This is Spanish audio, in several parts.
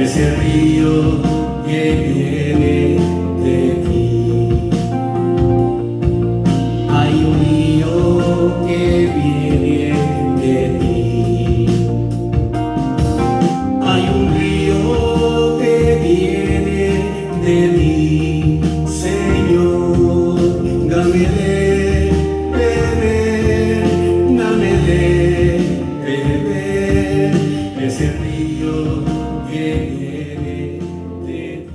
ese río que viene de ti. Hay un río que viene de ti. Hay un río que viene de mí, Señor. Dame de beber, dame de beber ese río que viene de ti.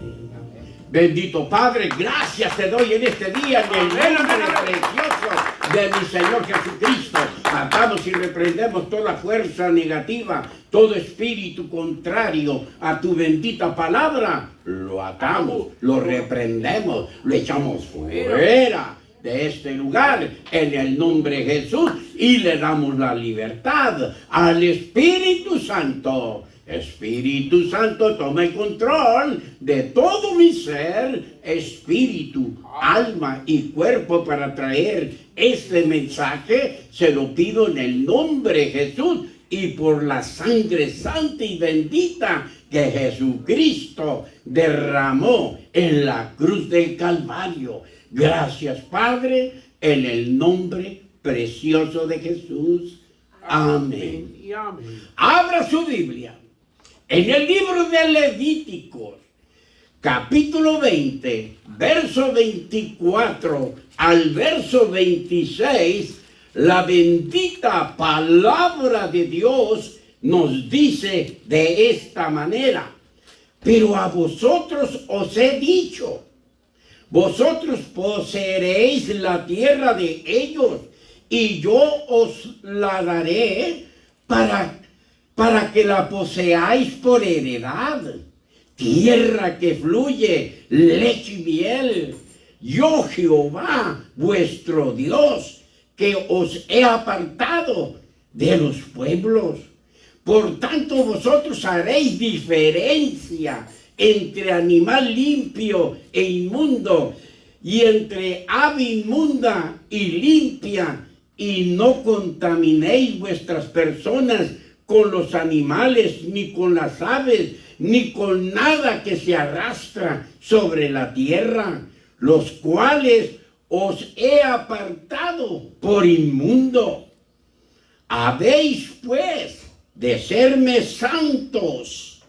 Bendito Padre, gracias te doy en este día en el nombre precioso de mi Señor Jesucristo. Atamos y reprendemos toda fuerza negativa, todo espíritu contrario a tu bendita palabra. Lo atamos, lo reprendemos, lo echamos fuera de este lugar en el nombre de Jesús y le damos la libertad al Espíritu Santo. Espíritu Santo, toma el control de todo mi ser, espíritu, alma y cuerpo para traer este mensaje. Se lo pido en el nombre de Jesús y por la sangre santa y bendita que Jesucristo derramó en la cruz del Calvario. Gracias, Padre, en el nombre precioso de Jesús. Amén. Y amén. Abra su Biblia en el libro de Levíticos, capítulo 20, verso 24 al verso 26, la bendita palabra de Dios nos dice de esta manera: pero a vosotros os he dicho, vosotros poseeréis la tierra de ellos, y yo os la daré para que la poseáis por heredad, tierra que fluye leche y miel. Yo, Jehová, vuestro Dios, que os he apartado de los pueblos. Por tanto, vosotros haréis diferencia entre animal limpio e inmundo, y entre ave inmunda y limpia, y no contaminéis vuestras personas con los animales, ni con las aves, ni con nada que se arrastra sobre la tierra, los cuales os he apartado por inmundo. Habéis pues de serme santos,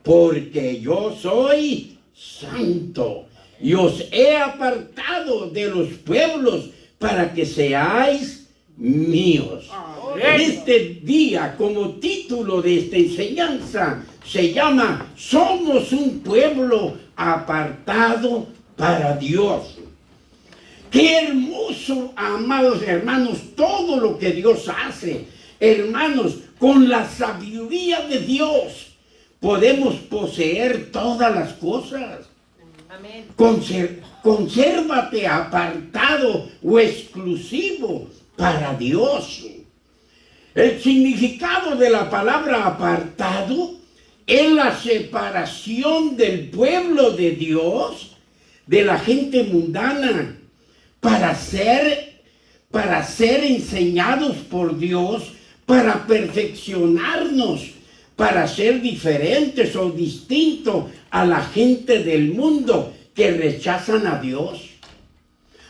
porque yo soy santo, y os he apartado de los pueblos para que seáis míos. En este día, como título de esta enseñanza, se llama Somos un pueblo apartado para Dios. Qué hermoso, amados hermanos, todo lo que Dios hace. Hermanos, con la sabiduría de Dios podemos poseer todas las cosas. Amén. Consérvate apartado o exclusivo para Dios. El significado de la palabra apartado es la separación del pueblo de Dios de la gente mundana para ser enseñados por Dios, para perfeccionarnos, para ser diferentes o distintos a la gente del mundo que rechazan a Dios.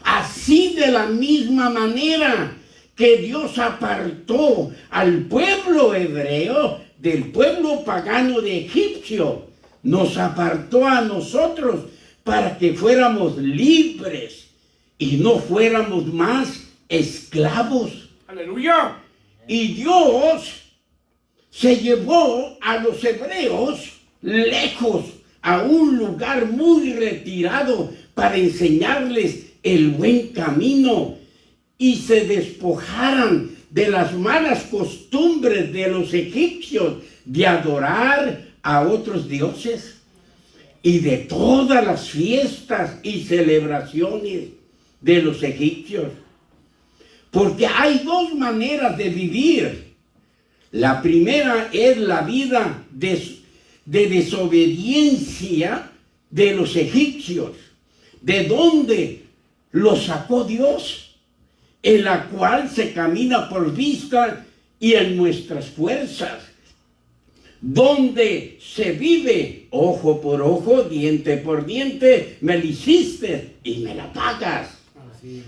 Así, de la misma manera que Dios apartó al pueblo hebreo del pueblo pagano de Egipcio, nos apartó a nosotros para que fuéramos libres y no fuéramos más esclavos. Aleluya. Y Dios se llevó a los hebreos lejos, a un lugar muy retirado, para enseñarles el buen camino, y se despojaran de las malas costumbres de los egipcios de adorar a otros dioses y de todas las fiestas y celebraciones de los egipcios. Porque hay dos maneras de vivir. La primera es la vida de desobediencia de los egipcios, de donde los sacó Dios, en la cual se camina por vista y en nuestras fuerzas. donde se vive ojo por ojo, diente por diente, me la hiciste y me la pagas.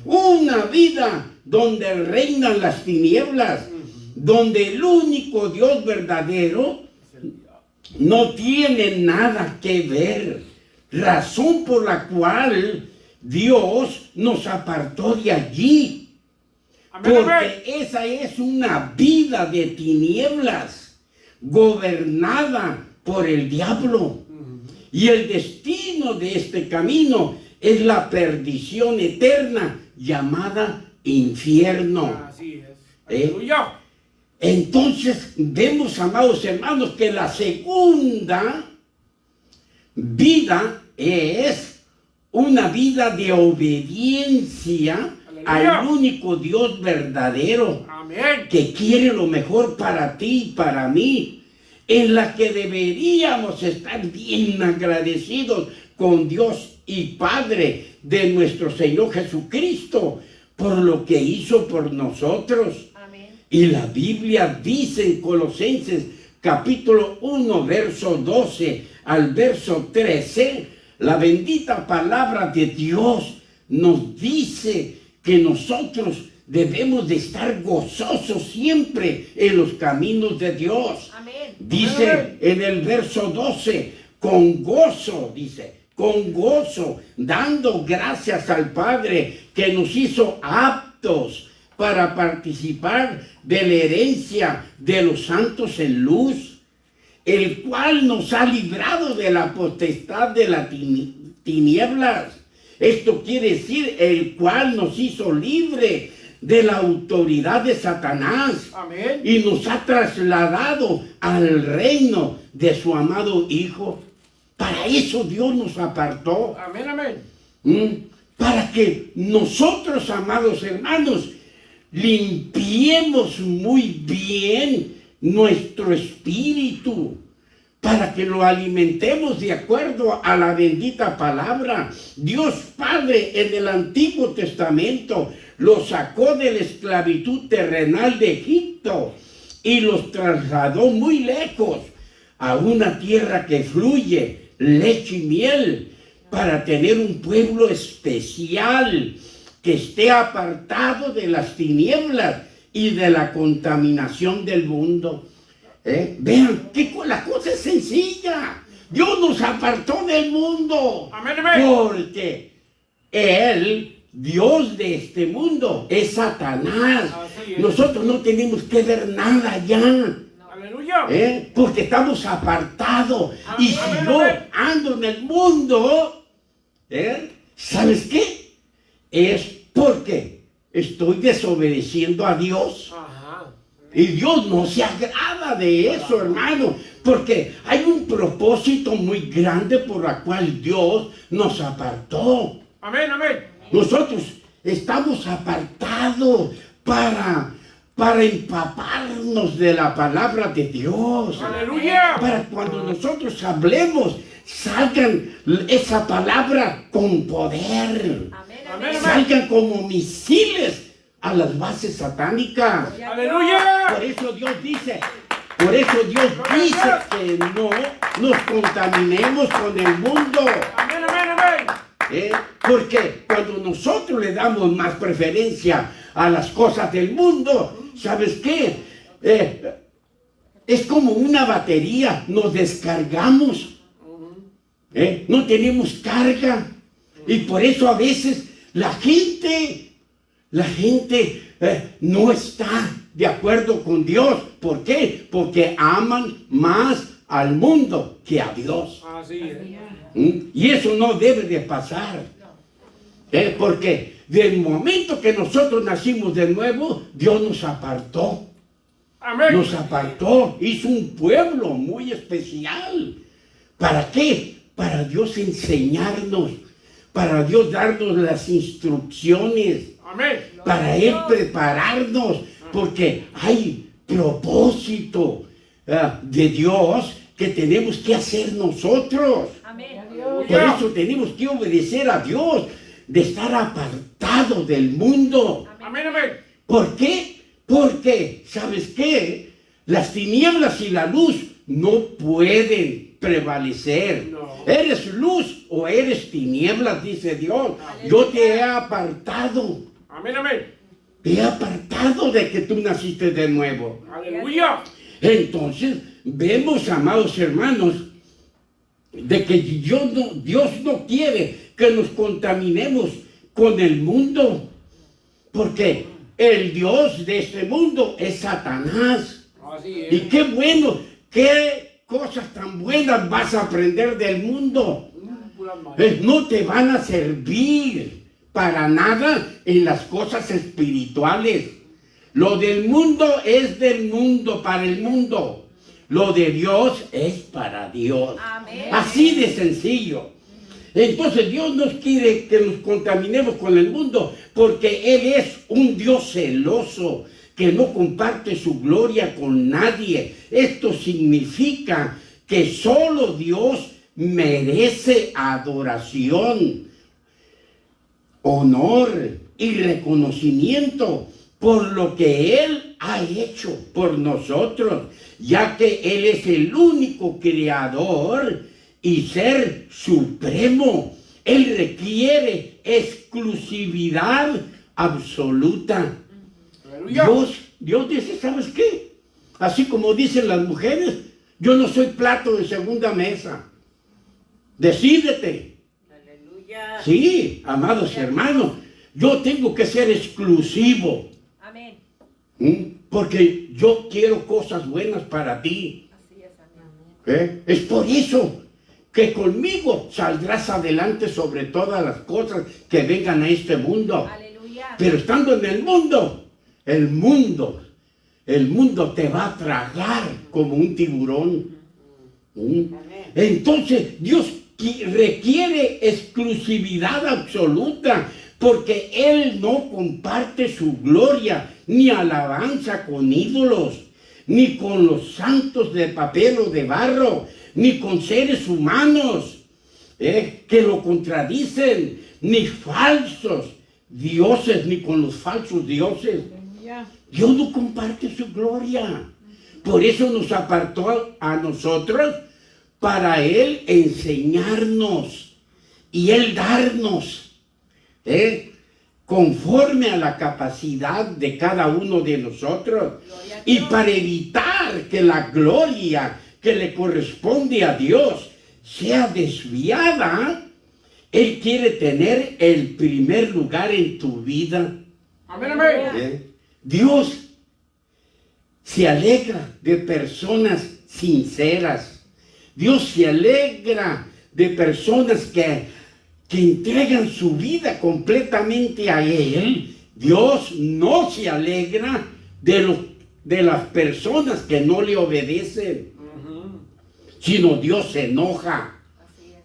Una vida donde reinan las tinieblas, donde el único Dios verdadero no tiene nada que ver, razón por la cual Dios nos apartó de allí, porque esa es una vida de tinieblas, gobernada por el diablo, y el destino de este camino es la perdición eterna llamada infierno. Así es. Aleluya. Entonces vemos, amados hermanos, que la segunda vida es una vida de obediencia al único Dios verdadero. Amén. Que quiere lo mejor para ti y para mí, en la que deberíamos estar bien agradecidos con Dios y Padre de nuestro Señor Jesucristo por lo que hizo por nosotros. Amén. Y la Biblia dice en Colosenses capítulo 1, verso 12 al verso 13, la bendita palabra de Dios nos dice que nosotros debemos de estar gozosos siempre en los caminos de Dios. Amén. Dice en el verso 12, con gozo, dice, con gozo, dando gracias al Padre que nos hizo aptos para participar de la herencia de los santos en luz, el cual nos ha librado de la potestad de las tinieblas. Esto quiere decir el cual nos hizo libre de la autoridad de Satanás. Amén. Y nos ha trasladado al reino de su amado Hijo. Para eso Dios nos apartó. Amén, amén. Para que nosotros, amados hermanos, limpiemos muy bien nuestro espíritu, para que lo alimentemos de acuerdo a la bendita palabra. Dios Padre en el Antiguo Testamento los sacó de la esclavitud terrenal de Egipto y los trasladó muy lejos a una tierra que fluye leche y miel, para tener un pueblo especial que esté apartado de las tinieblas y de la contaminación del mundo. Vean que la cosa es sencilla. Dios nos apartó del mundo. Amén, amén. Porque el Dios de este mundo es Satanás. Así es. Nosotros no tenemos que ver nada ya. Aleluya. Porque estamos apartados. Y si Amén, yo amén. ando en el mundo, ¿sabes qué? Es porque estoy desobedeciendo a Dios. Ajá. Y Dios no se agrada de eso, hermano, porque hay un propósito muy grande por la cual Dios nos apartó. Amén, amén. Nosotros estamos apartados para empaparnos de la palabra de Dios. Aleluya. Para cuando nosotros hablemos, salgan esa palabra con poder. Amén. Amén. Amén. Salgan como misiles a las bases satánicas. Aleluya. Por eso Dios dice que no nos contaminemos con el mundo. Amén, amén, amén. Porque cuando nosotros le damos más preferencia a las cosas del mundo, ¿sabes qué? Es como una batería, nos descargamos. No tenemos carga. Y por eso a veces la gente no está de acuerdo con Dios. ¿Por qué? Porque aman más al mundo que a Dios. Así es. Y eso no debe de pasar. Porque del momento que nosotros nacimos de nuevo, Dios nos apartó. Amén. Nos apartó, hizo un pueblo muy especial. ¿Para qué? Para Dios enseñarnos, para Dios darnos las instrucciones, Amén. para Él prepararnos, porque hay propósito de Dios que tenemos que hacer nosotros. Amén. Por eso tenemos que obedecer a Dios, de estar apartados del mundo. Amén, amén. ¿Por qué? Porque, ¿sabes qué? Las tinieblas y la luz no pueden prevalecer. No. ¿Eres luz o eres tinieblas? Dice Dios. Yo te he apartado. Amén, amén. Te he apartado de que tú naciste de nuevo. Aleluya. Entonces, vemos, amados hermanos, de que Dios no quiere que nos contaminemos con el mundo. Porque el Dios de este mundo es Satanás. Así Y es. qué bueno, qué cosas tan buenas vas a aprender del mundo. No te van a servir para nada en las cosas espirituales. Lo del mundo es del mundo, para el mundo. Lo de Dios es para Dios. Amén. Así de sencillo. Entonces Dios nos quiere que nos contaminemos con el mundo porque Él es un Dios celoso que no comparte su gloria con nadie. Esto significa que solo Dios merece adoración, honor y reconocimiento por lo que Él ha hecho por nosotros, ya que Él es el único creador y ser supremo. Él requiere exclusividad absoluta. Aleluya. Dios dice, ¿sabes qué? Así como dicen las mujeres, yo no soy plato de segunda mesa. Decídete. Aleluya. Sí, amados hermanos, yo tengo que ser exclusivo. Amén. Porque yo quiero cosas buenas para ti. Así es, amén. Es por eso que conmigo saldrás adelante sobre todas las cosas que vengan a este mundo. Aleluya. Pero estando en el mundo te va a tragar como un tiburón. Entonces Dios requiere exclusividad absoluta, porque Él no comparte su gloria ni alabanza con ídolos, ni con los santos de papel o de barro, ni con seres humanos que lo contradicen, ni falsos dioses, ni con los falsos dioses. Dios no comparte su gloria. Por eso nos apartó a nosotros para Él enseñarnos y Él darnos, conforme a la capacidad de cada uno de nosotros. Y para evitar que la gloria que le corresponde a Dios sea desviada, Él quiere tener el primer lugar en tu vida. Amén, amén. Dios se alegra de personas sinceras. Dios se alegra de personas que entregan su vida completamente a Él. Dios no se alegra de las personas que no le obedecen, sino Dios se enoja.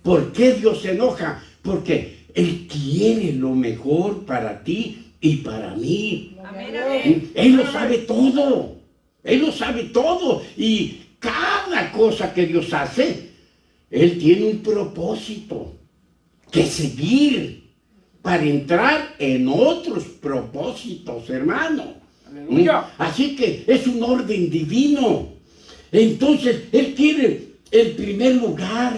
¿Por qué Dios se enoja? Porque Él quiere lo mejor para ti y para mí. Amén, amén. Él lo sabe todo. Él lo sabe todo. Y cada cosa que Dios hace, Él tiene un propósito que seguir para entrar en otros propósitos, hermano. Aleluya. Así que es un orden divino. Entonces, Él quiere el primer lugar,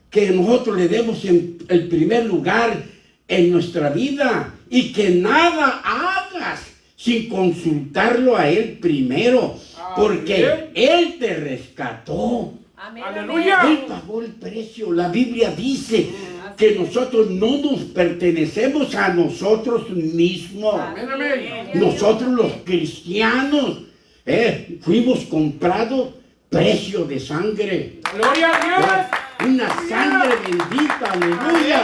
que nosotros le demos el primer lugar en nuestra vida, y que nada hagas sin consultarlo a Él primero, porque Él te rescató. Amén. Aleluya. Él pagó el precio. La Biblia dice que nosotros no nos pertenecemos a nosotros mismos. Amén, amén. Nosotros los cristianos fuimos comprados precio de sangre. Gloria a Dios. Una sangre bendita, aleluya.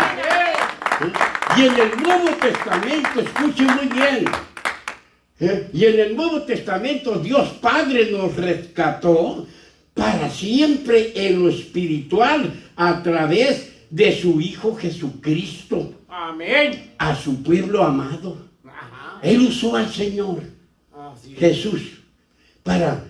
Y en el Nuevo Testamento, escuchen muy bien, y en el Nuevo Testamento Dios Padre nos rescató para siempre en lo espiritual a través de su Hijo Jesucristo, Amén. a su pueblo amado. Ajá. Él usó al Señor Así es. Jesús para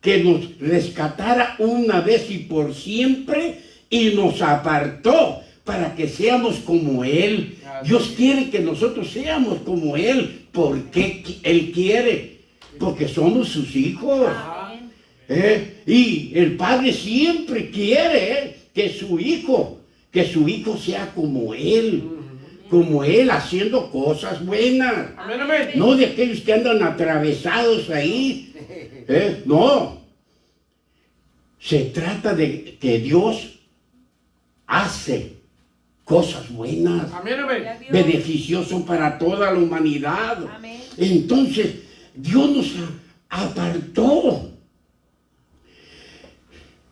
que nos rescatara una vez y por siempre, y nos apartó para que seamos como Él. Dios quiere que nosotros seamos como Él. ¿Por qué Él quiere? Porque somos sus hijos. Amén. Y el Padre siempre quiere que su hijo sea como Él, haciendo cosas buenas. Amén, amén. No de aquellos que andan atravesados ahí. No. Se trata de que Dios hace cosas buenas, Amén, amén. beneficioso para toda la humanidad. Amén. Entonces, Dios nos apartó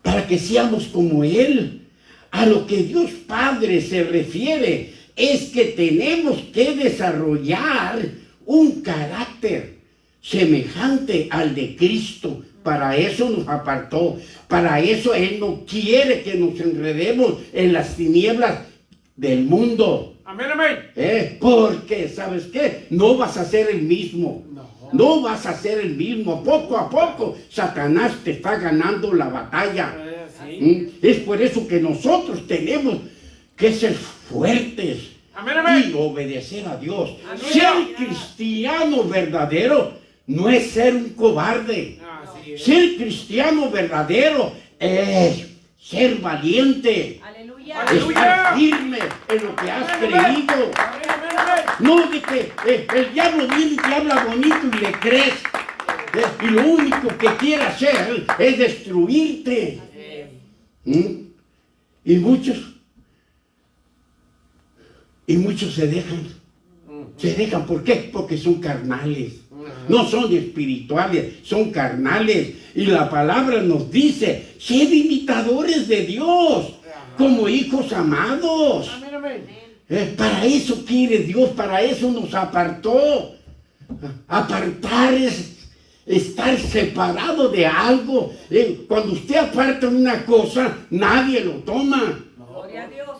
para que seamos como Él. A lo que Dios Padre se refiere es que tenemos que desarrollar un carácter semejante al de Cristo. Para eso nos apartó. Para eso Él no quiere que nos enredemos en las tinieblas del mundo. Amén, amén. Porque, ¿sabes qué? No vas a ser el mismo. No vas a ser el mismo. Poco a poco, Satanás te está ganando la batalla. Sí. Es por eso que nosotros tenemos que ser fuertes Amén, amén. y obedecer a Dios. Aleluya. Ser cristiano verdadero no es ser un cobarde. Así es. Ser cristiano verdadero es ser valiente. Aleluya. Estar firme en lo que has creído. Amén, amén, amén. No de que el diablo viene y te habla bonito y le crees. Y lo único que quiere hacer es destruirte. Y muchos se dejan. Se dejan, ¿por qué? Porque son carnales. No son espirituales, son carnales. Y la palabra nos dice, sed imitadores de Dios, como hijos amados. Amén, amén. Para eso quiere Dios, para eso nos apartó. Apartar es estar separado de algo. Cuando usted aparta una cosa, nadie lo toma. Gloria a Dios.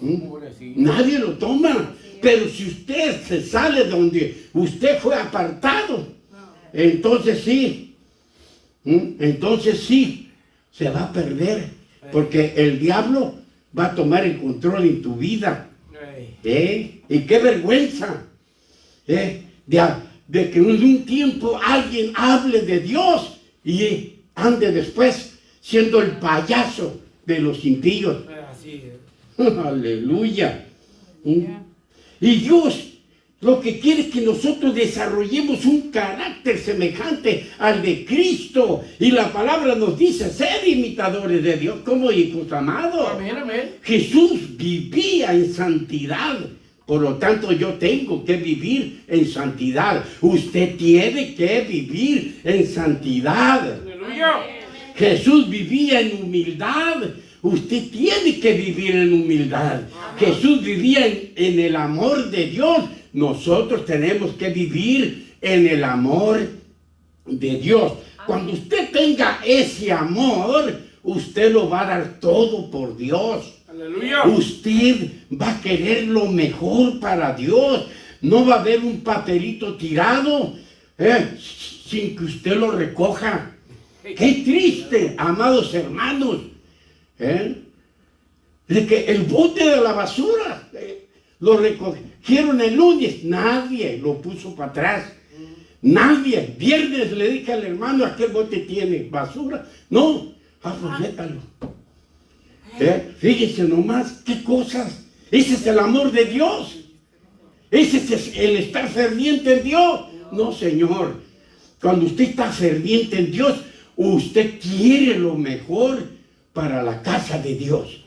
Nadie lo toma. Pero si usted se sale de donde usted fue apartado, entonces sí, se va a perder. Porque el diablo va a tomar el control en tu vida. Y qué vergüenza de que en un tiempo alguien hable de Dios y ande después siendo el payaso de los impíos. Así es. Aleluya. Y Dios lo que quiere es que nosotros desarrollemos un carácter semejante al de Cristo. Y la palabra nos dice, ser imitadores de Dios como hijos amados. Amén, amén. Jesús vivía en santidad. Por lo tanto, yo tengo que vivir en santidad. Usted tiene que vivir en santidad. Aleluya. Jesús vivía en humildad. Usted tiene que vivir en humildad. Jesús vivía en el amor de Dios. Nosotros tenemos que vivir en el amor de Dios. Cuando usted tenga ese amor, usted lo va a dar todo por Dios. Aleluya. Usted va a querer lo mejor para Dios. No va a haber un papelito tirado sin que usted lo recoja. Qué triste, amados hermanos, de que el bote de la basura lo recogieron el lunes, nadie lo puso para atrás. Nadie. Viernes le dije al hermano, aquel bote tiene basura. No, pues métalo. Fíjese nomás, qué cosas. Ese es el amor de Dios. Ese es el estar ferviente en Dios. No, Señor. Cuando usted está ferviente en Dios, usted quiere lo mejor para la casa de Dios.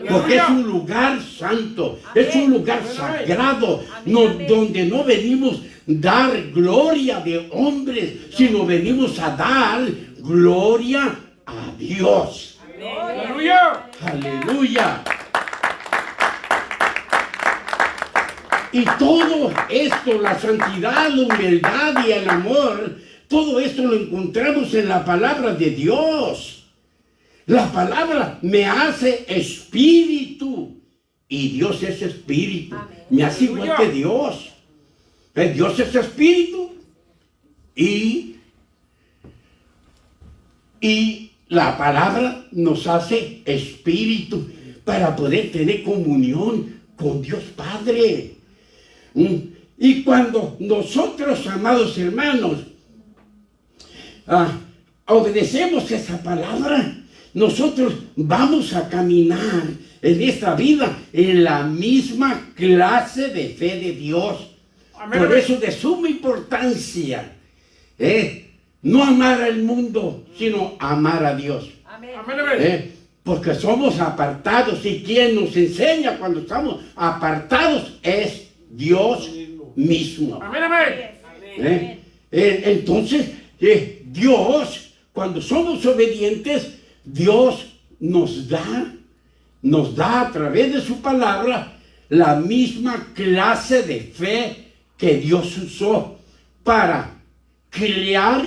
Porque es un lugar santo, es un lugar sagrado, donde no venimos a dar gloria de hombres, sino venimos a dar gloria a Dios. Aleluya. Aleluya. Y todo esto, la santidad, la humildad y el amor, todo esto lo encontramos en la palabra de Dios. La palabra me hace espíritu. Y Dios es espíritu. Me hace igual que Dios. Dios es espíritu. Y la palabra nos hace espíritu para poder tener comunión con Dios Padre. Y cuando nosotros, amados hermanos, obedecemos esa palabra, nosotros vamos a caminar en esta vida en la misma clase de fe de Dios. Amén, Por amén. eso de suma importancia, no amar al mundo, sino amar a Dios. Amén. Amén, amén. Porque somos apartados, y quien nos enseña cuando estamos apartados es Dios mismo. Amén, amén. Amén. Entonces, Dios, cuando somos obedientes, Dios nos da a través de su palabra la misma clase de fe que Dios usó para crear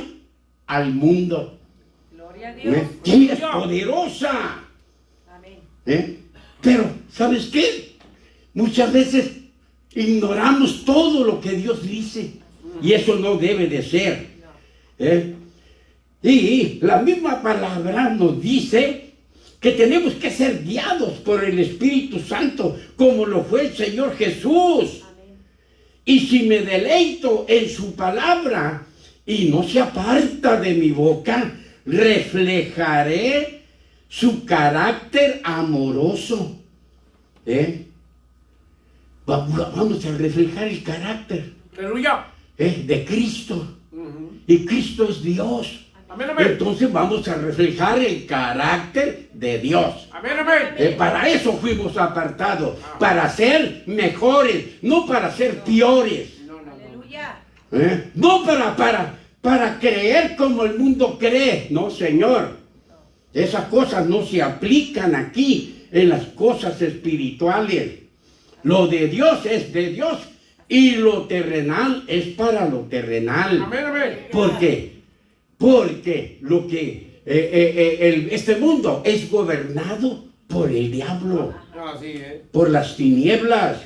al mundo. Gloria a Dios. Y es poderosa. Amén. Pero, ¿sabes qué? Muchas veces ignoramos todo lo que Dios dice. Y eso no debe de ser. Y la misma palabra nos dice que tenemos que ser guiados por el Espíritu Santo, como lo fue el Señor Jesús. Amén. Y si me deleito en su palabra y no se aparta de mi boca, reflejaré su carácter amoroso. Vamos a reflejar el carácter Aleluya. de Cristo. Y Cristo es Dios. Amén, amén. Entonces vamos a reflejar el carácter de Dios. Amén, amén. Para eso fuimos apartados, para ser mejores, no para ser peores. Aleluya. No para creer como el mundo cree. No, Señor. Esas cosas no se aplican aquí en las cosas espirituales. Lo de Dios es de Dios y lo terrenal es para lo terrenal. Amén, amén. ¿Por qué? Porque lo que este mundo es gobernado por el diablo, Así es. por las tinieblas.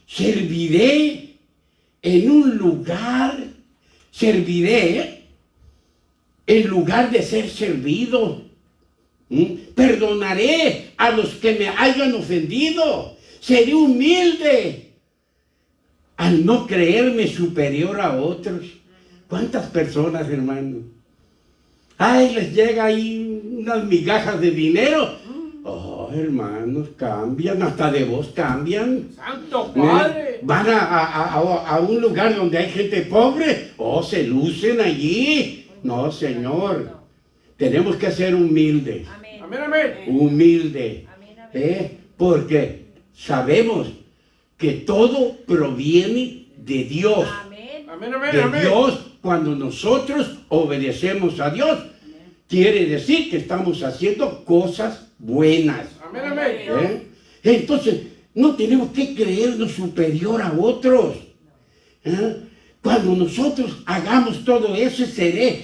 Serviré en lugar de ser servido. Perdonaré a los que me hayan ofendido. Seré humilde al no creerme superior a otros. ¿Cuántas personas, hermano? Ay, les llega ahí unas migajas de dinero. Oh, hermanos, cambian, hasta de voz cambian. Santo Padre. Van a un lugar donde hay gente pobre. Oh, se lucen allí. No, Señor. Tenemos que ser humildes. Amén. Amén, amén. Humilde. Amén, amén. Porque sabemos que todo proviene de Dios. Amén. Amén, amén, De amén. Dios. Cuando nosotros obedecemos a Dios, quiere decir que estamos haciendo cosas buenas. Amén, amén. Entonces, no tenemos que creernos superior a otros. Cuando nosotros hagamos todo eso, seré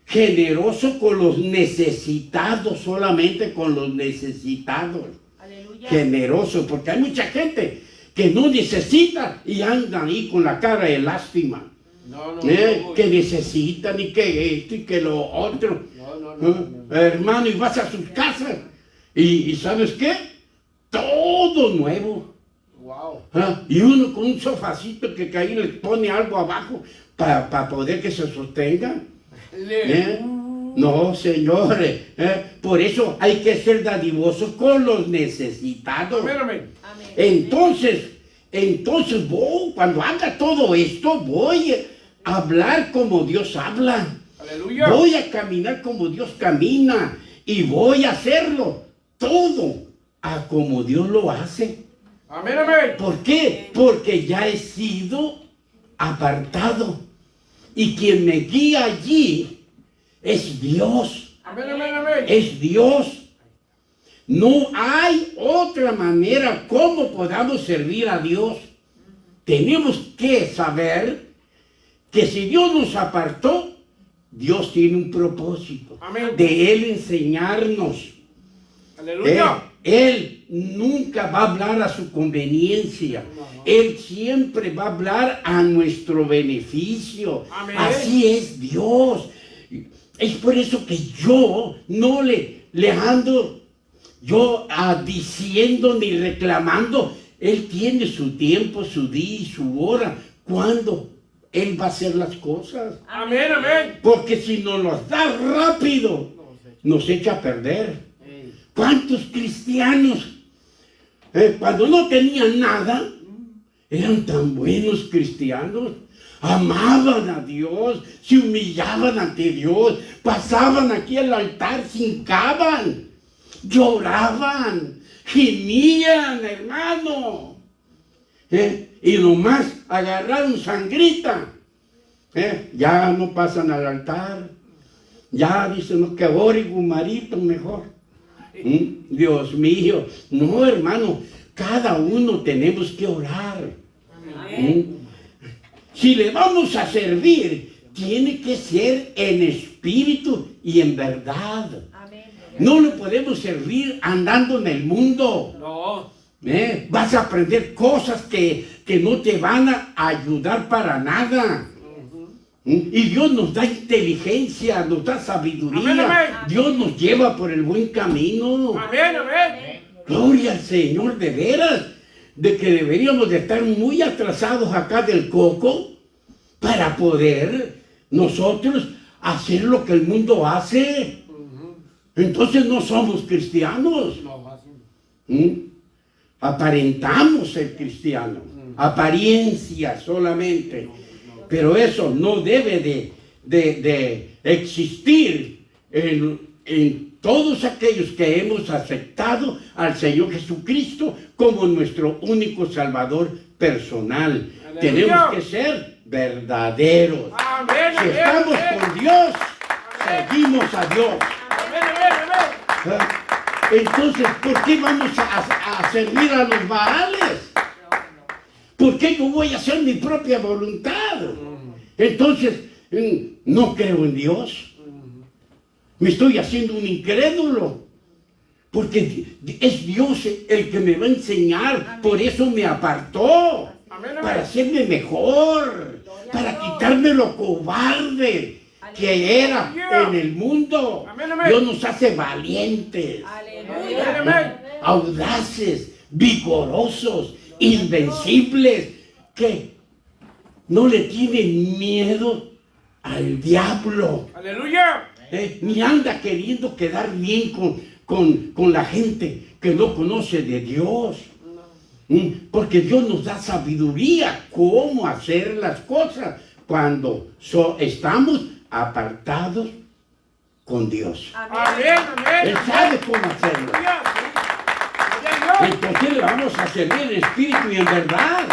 generoso con los necesitados, solamente con los necesitados. Aleluya. Generoso, porque hay mucha gente que no necesita y andan ahí con la cara de lástima. No, no, Que necesitan y que esto y que lo otro. no. Hermano, y vas a sus casas y ¿sabes qué? Todo nuevo. Wow. Y uno con un sofacito que ahí le pone algo abajo para poder que se sostenga. No, señores. Por eso hay que ser dadivosos con los necesitados. Amén, amén. Amén. Entonces cuando haga todo esto, voy a hablar como Dios habla. Aleluya. Voy a caminar como Dios camina. Y voy a hacerlo todo a como Dios lo hace. Amén, amén. ¿Por qué? Porque ya he sido apartado. Y quien me guía allí es Dios. Amén, amén, amén. Es Dios. No hay otra manera como podamos servir a Dios. Tenemos que saber que si Dios nos apartó, Dios tiene un propósito. Amén. De Él enseñarnos. Aleluya. Él nunca va a hablar a su conveniencia. Él siempre va a hablar a nuestro beneficio. Amén. Así es Dios. Es por eso que yo no le ando diciendo ni reclamando. Él tiene su tiempo, su día y su hora. Cuando Él va a hacer las cosas. Amén, amén. Porque si nos los da rápido, nos echa a perder. ¿Cuántos cristianos, cuando no tenían nada, eran tan buenos cristianos? Amaban a Dios, se humillaban ante Dios, pasaban aquí al altar, se hincaban, lloraban, gemían, hermano. Y nomás agarraron sangrita. Ya no pasan al altar. Ya dicen, no, que ore Gumarito mejor. Dios mío. No, hermano. Cada uno tenemos que orar. Si le vamos a servir, tiene que ser en espíritu y en verdad. No lo podemos servir andando en el mundo. No. Vas a aprender cosas que no te van a ayudar para nada. Y Dios nos da inteligencia, nos da sabiduría. Amén, amén. Dios nos lleva por el buen camino. Amén, amén. Gloria al Señor, de veras. De que deberíamos de estar muy atrasados acá del coco para poder nosotros hacer lo que el mundo hace. Entonces no somos cristianos. No, así. Aparentamos ser cristianos, apariencia solamente, pero eso no debe de existir en todos aquellos que hemos aceptado al Señor Jesucristo como nuestro único Salvador personal. Aleluya. Tenemos que ser verdaderos. Amén, Si amén, estamos amén. con Dios, seguimos a Dios. Amén, amén, amén. Entonces, ¿por qué vamos a servir a los Baales? ¿Por qué yo voy a hacer mi propia voluntad? Entonces, no creo en Dios. Me estoy haciendo un incrédulo. Porque es Dios el que me va a enseñar. Por eso me apartó. Amén, amén. Para hacerme mejor. Para quitarme lo cobarde que era en el mundo. Amén, amén. Dios nos hace valientes, Amén, amén. audaces, vigorosos, invencibles, que no le tienen miedo al diablo. Aleluya. Ni anda queriendo quedar bien con la gente que no conoce de Dios. Porque Dios nos da sabiduría cómo hacer las cosas cuando estamos apartados con Dios. Amén, amén. Él sabe cómo hacerlo. Aleluya. Gloria a Dios. Entonces le vamos a servir en espíritu y en verdad,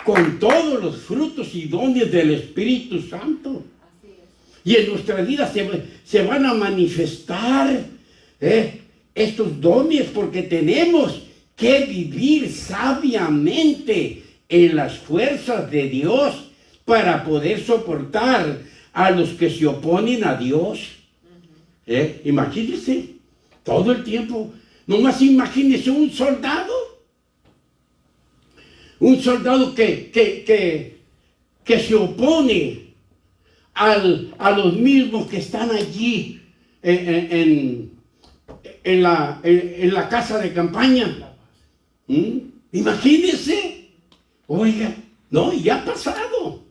con todos los frutos y dones del Espíritu Santo. Y en nuestra vida se van a manifestar estos dones, porque tenemos que vivir sabiamente en las fuerzas de Dios para poder soportar a los que se oponen a Dios. Imagínense, todo el tiempo, nomás imagínense un soldado que se opone a los mismos que están allí en la casa de campaña. Imagínense, oiga, no, ya ha pasado,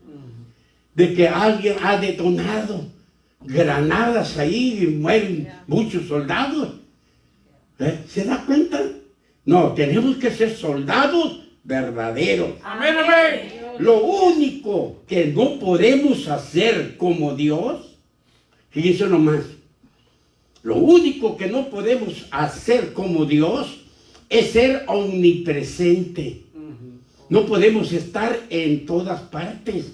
de que alguien ha detonado granadas ahí y mueren muchos soldados. ¿Se da cuenta? No, tenemos que ser soldados verdaderos. Amén, amén. Lo único que no podemos hacer como Dios, fíjense nomás, lo único que no podemos hacer como Dios es ser omnipresente. No podemos estar en todas partes,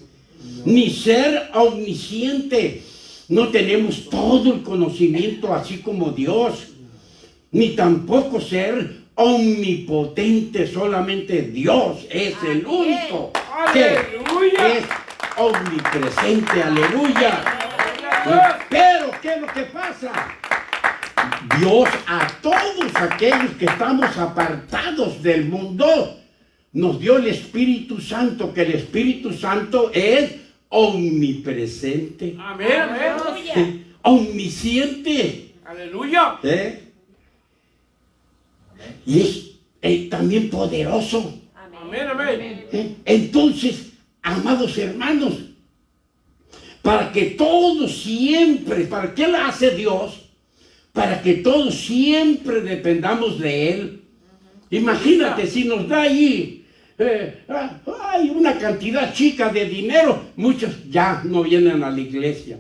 ni ser omnisciente. No tenemos todo el conocimiento así como Dios, ni tampoco ser omnipotente. Solamente Dios es el único que Aleluya. es omnipresente. Aleluya. Pero, ¿qué es lo que pasa? Dios a todos aquellos que estamos apartados del mundo nos dio el Espíritu Santo, que el Espíritu Santo es omnipresente, Amén, amén. omnisciente, Aleluya. y es también poderoso. Amén, amén. Entonces, amados hermanos, para que todos siempre, ¿para qué lo hace Dios? Para que todos siempre dependamos de Él. Imagínate si nos da ahí hay una cantidad chica de dinero, muchos ya no vienen a la iglesia.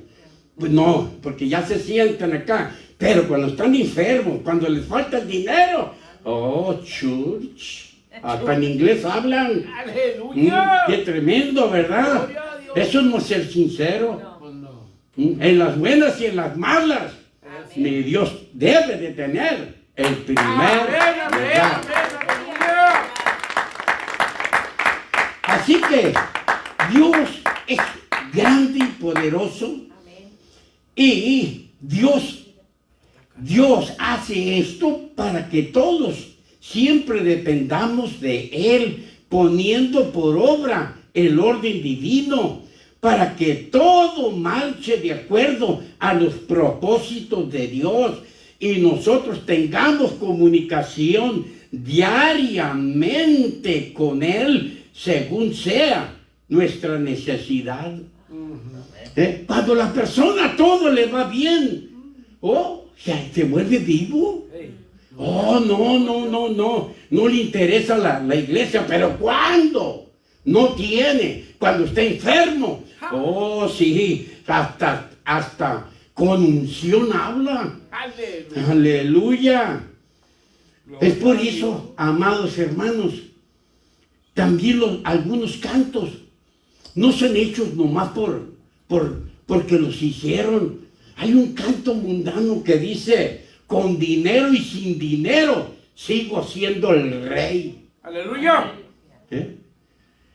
Pues no, porque ya se sientan acá. Pero cuando están enfermos, cuando les falta el dinero, oh, church, hasta en inglés hablan. Aleluya. Qué tremendo, ¿verdad? Gloria a Dios. Eso no es ser sincero. Pues no. En las buenas y en las malas, mi Dios debe de tener el primer Amén, amén, lugar. amén, aleluya. Así que Dios es grande y poderoso. Amén. Y Dios hace esto para que todos siempre dependamos de Él, poniendo por obra el orden divino, para que todo marche de acuerdo a los propósitos de Dios y nosotros tengamos comunicación diariamente con Él, según sea nuestra necesidad. Cuando la persona todo le va bien, se vuelve vivo. Oh, no le interesa la iglesia, pero ¿cuándo? No tiene, cuando está enfermo. Oh, sí, hasta con unción habla. Aleluya. Aleluya. Es por eso, amados hermanos, también algunos cantos no son hechos nomás porque los hicieron. Hay un canto mundano que dice, con dinero y sin dinero, sigo siendo el rey. Aleluya.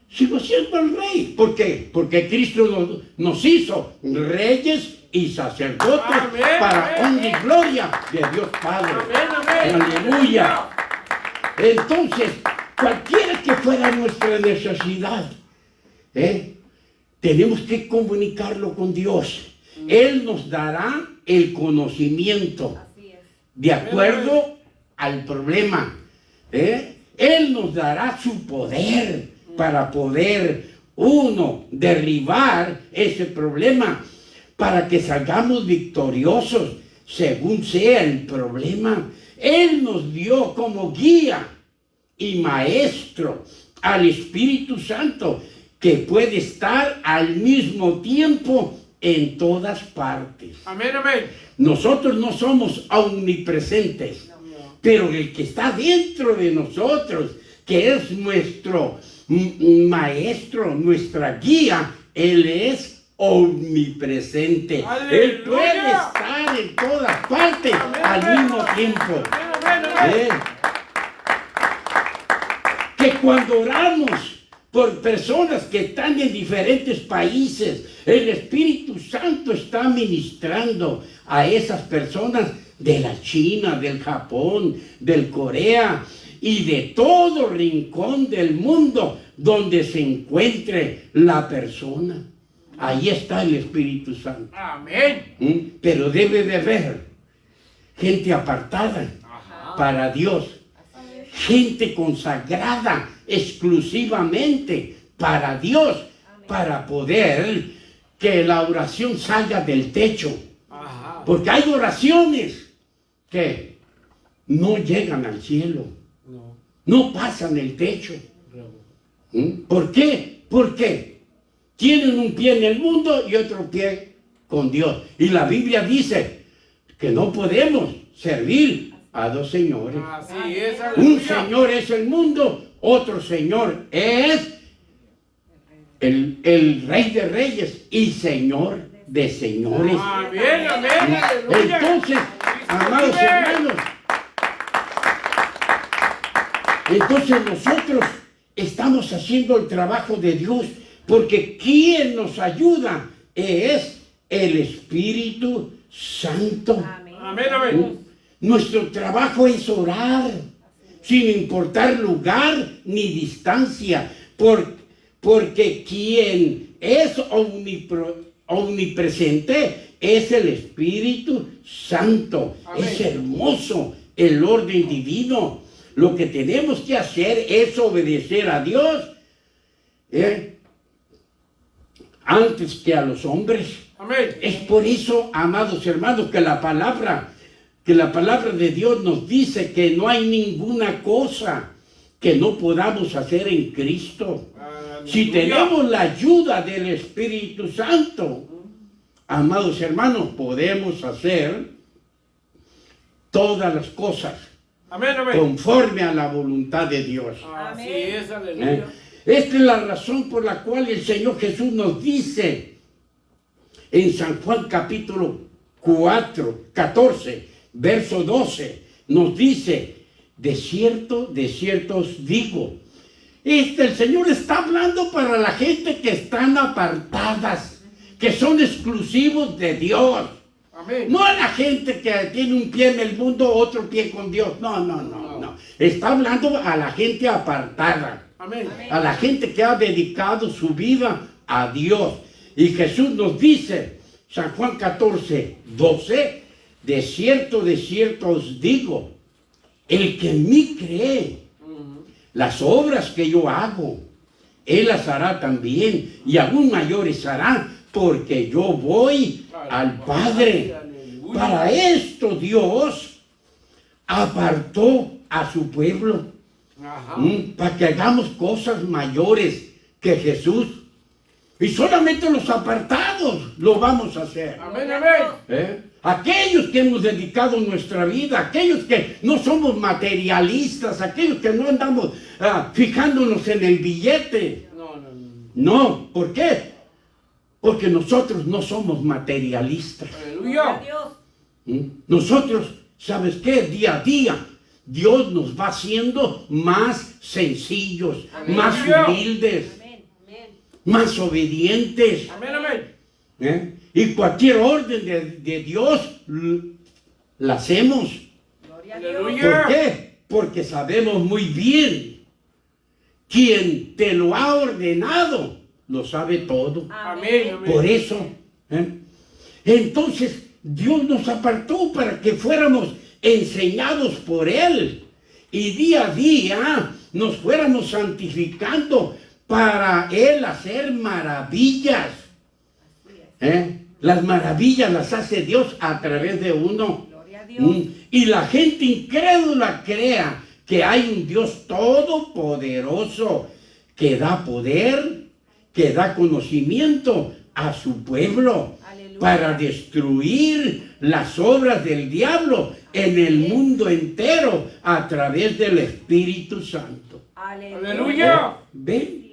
Sigo siendo el rey. ¿Por qué? Porque Cristo nos hizo reyes y sacerdotes Amén, para amén. honra y gloria de Dios Padre. Amén, amén. Aleluya. Entonces, cualquiera que fuera nuestra necesidad, tenemos que comunicarlo con Dios. Él nos dará el conocimiento Así es. de acuerdo al problema. Él nos dará su poder para poder, uno, derribar ese problema, para que salgamos victoriosos según sea el problema. Él nos dio como guía y maestro al Espíritu Santo, que puede estar al mismo tiempo en todas partes. Amén, amén. Nosotros no somos omnipresentes, pero el que está dentro de nosotros, que es nuestro maestro, nuestra guía, Él es omnipresente. ¡Aleluya! Él puede estar en todas partes Amén, al amén. mismo tiempo. Amén, amén. Que cuando oramos por personas que están en diferentes países, el Espíritu Santo está ministrando a esas personas de la China, del Japón, del Corea y de todo rincón del mundo donde se encuentre la persona. Ahí está el Espíritu Santo. Amén. Pero debe de haber gente apartada para Dios. Gente consagrada exclusivamente para Dios, para poder que la oración salga del techo. Ajá. Porque hay oraciones que no llegan al cielo, No. no pasan el techo. ¿Por qué? Porque tienen un pie en el mundo y otro pie con Dios. Y la Biblia dice que no podemos servir a dos señores. Así es, Un aleluya. señor es el mundo, otro señor es el Rey de Reyes y Señor de señores. Amén, amén, aleluya. Entonces, amados hermanos, entonces nosotros estamos haciendo el trabajo de Dios, porque quien nos ayuda es el Espíritu Santo. Amén. Amén, amén. Nuestro trabajo es orar, sin importar lugar ni distancia, porque quien es omnipresente es el Espíritu Santo. Amén. Es hermoso el orden divino. Lo que tenemos que hacer es obedecer a Dios antes que a los hombres. Amén. Es por eso, amados hermanos, que la palabra de Dios nos dice que no hay ninguna cosa que no podamos hacer en Cristo. Si tenemos la ayuda del Espíritu Santo, amados hermanos, podemos hacer todas las cosas Amén, amén. conforme a la voluntad de Dios. Así Amén. es, aleluya. Esta es la razón por la cual el Señor Jesús nos dice en San Juan capítulo 14, verso 12, nos dice, de cierto os digo. El Señor está hablando para la gente que están apartadas, que son exclusivos de Dios. Amén. No a la gente que tiene un pie en el mundo, otro pie con Dios. No. Está hablando a la gente apartada. Amén. A la gente que ha dedicado su vida a Dios. Y Jesús nos dice, San Juan 14, 12, de cierto os digo, el que en mí cree, las obras que yo hago, él las hará también, y aún mayores hará, porque yo voy al Padre. Aleluya. Para esto Dios apartó a su pueblo. Ajá. Para que hagamos cosas mayores que Jesús. Y solamente los apartados lo vamos a hacer. Amén, amén. Aquellos que hemos dedicado nuestra vida, aquellos que no somos materialistas, aquellos que no andamos fijándonos en el billete. No, ¿por qué? Porque nosotros no somos materialistas. Aleluya. Nosotros, ¿sabes qué? Día a día Dios nos va haciendo más sencillos, Amén. más humildes, más obedientes. Amén, amén. Y cualquier orden de Dios la hacemos. Gloria a Dios. Aleluya. ¿Por qué? Porque sabemos muy bien quien te lo ha ordenado, lo sabe todo. Amén, amén. Por eso, entonces Dios nos apartó para que fuéramos enseñados por Él y día a día nos fuéramos santificando para Él hacer maravillas. Las maravillas las hace Dios a través de uno. Gloria a Dios. Y la gente incrédula crea que hay un Dios todopoderoso que da poder, que da conocimiento a su pueblo. Aleluya. Para destruir las obras del diablo en el mundo entero a través del Espíritu Santo. Aleluya. ¿Ven?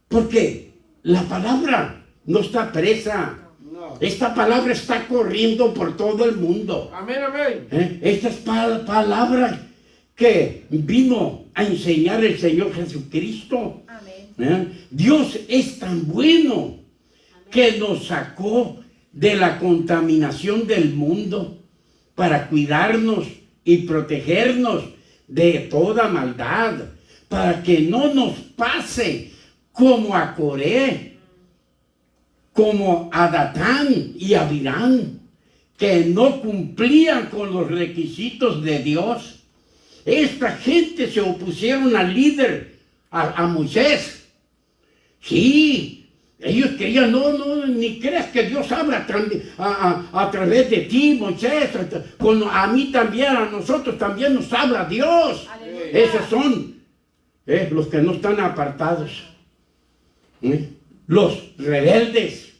Porque la palabra no está presa. No. Esta palabra está corriendo por todo el mundo. Amén, amén. Esta es palabra que vino a enseñar el Señor Jesucristo. Amén. Dios es tan bueno que nos sacó de la contaminación del mundo para cuidarnos y protegernos de toda maldad, para que no nos pase como a Coré, como a Datán y a Abirán, que no cumplían con los requisitos de Dios. Esta gente se opusieron al líder, a Moisés. Sí, ellos querían, no, ni creas que Dios habla a través de ti, Moisés. A mí también, a nosotros también nos habla Dios. Aleluya. Esos son los que no están apartados. Los rebeldes.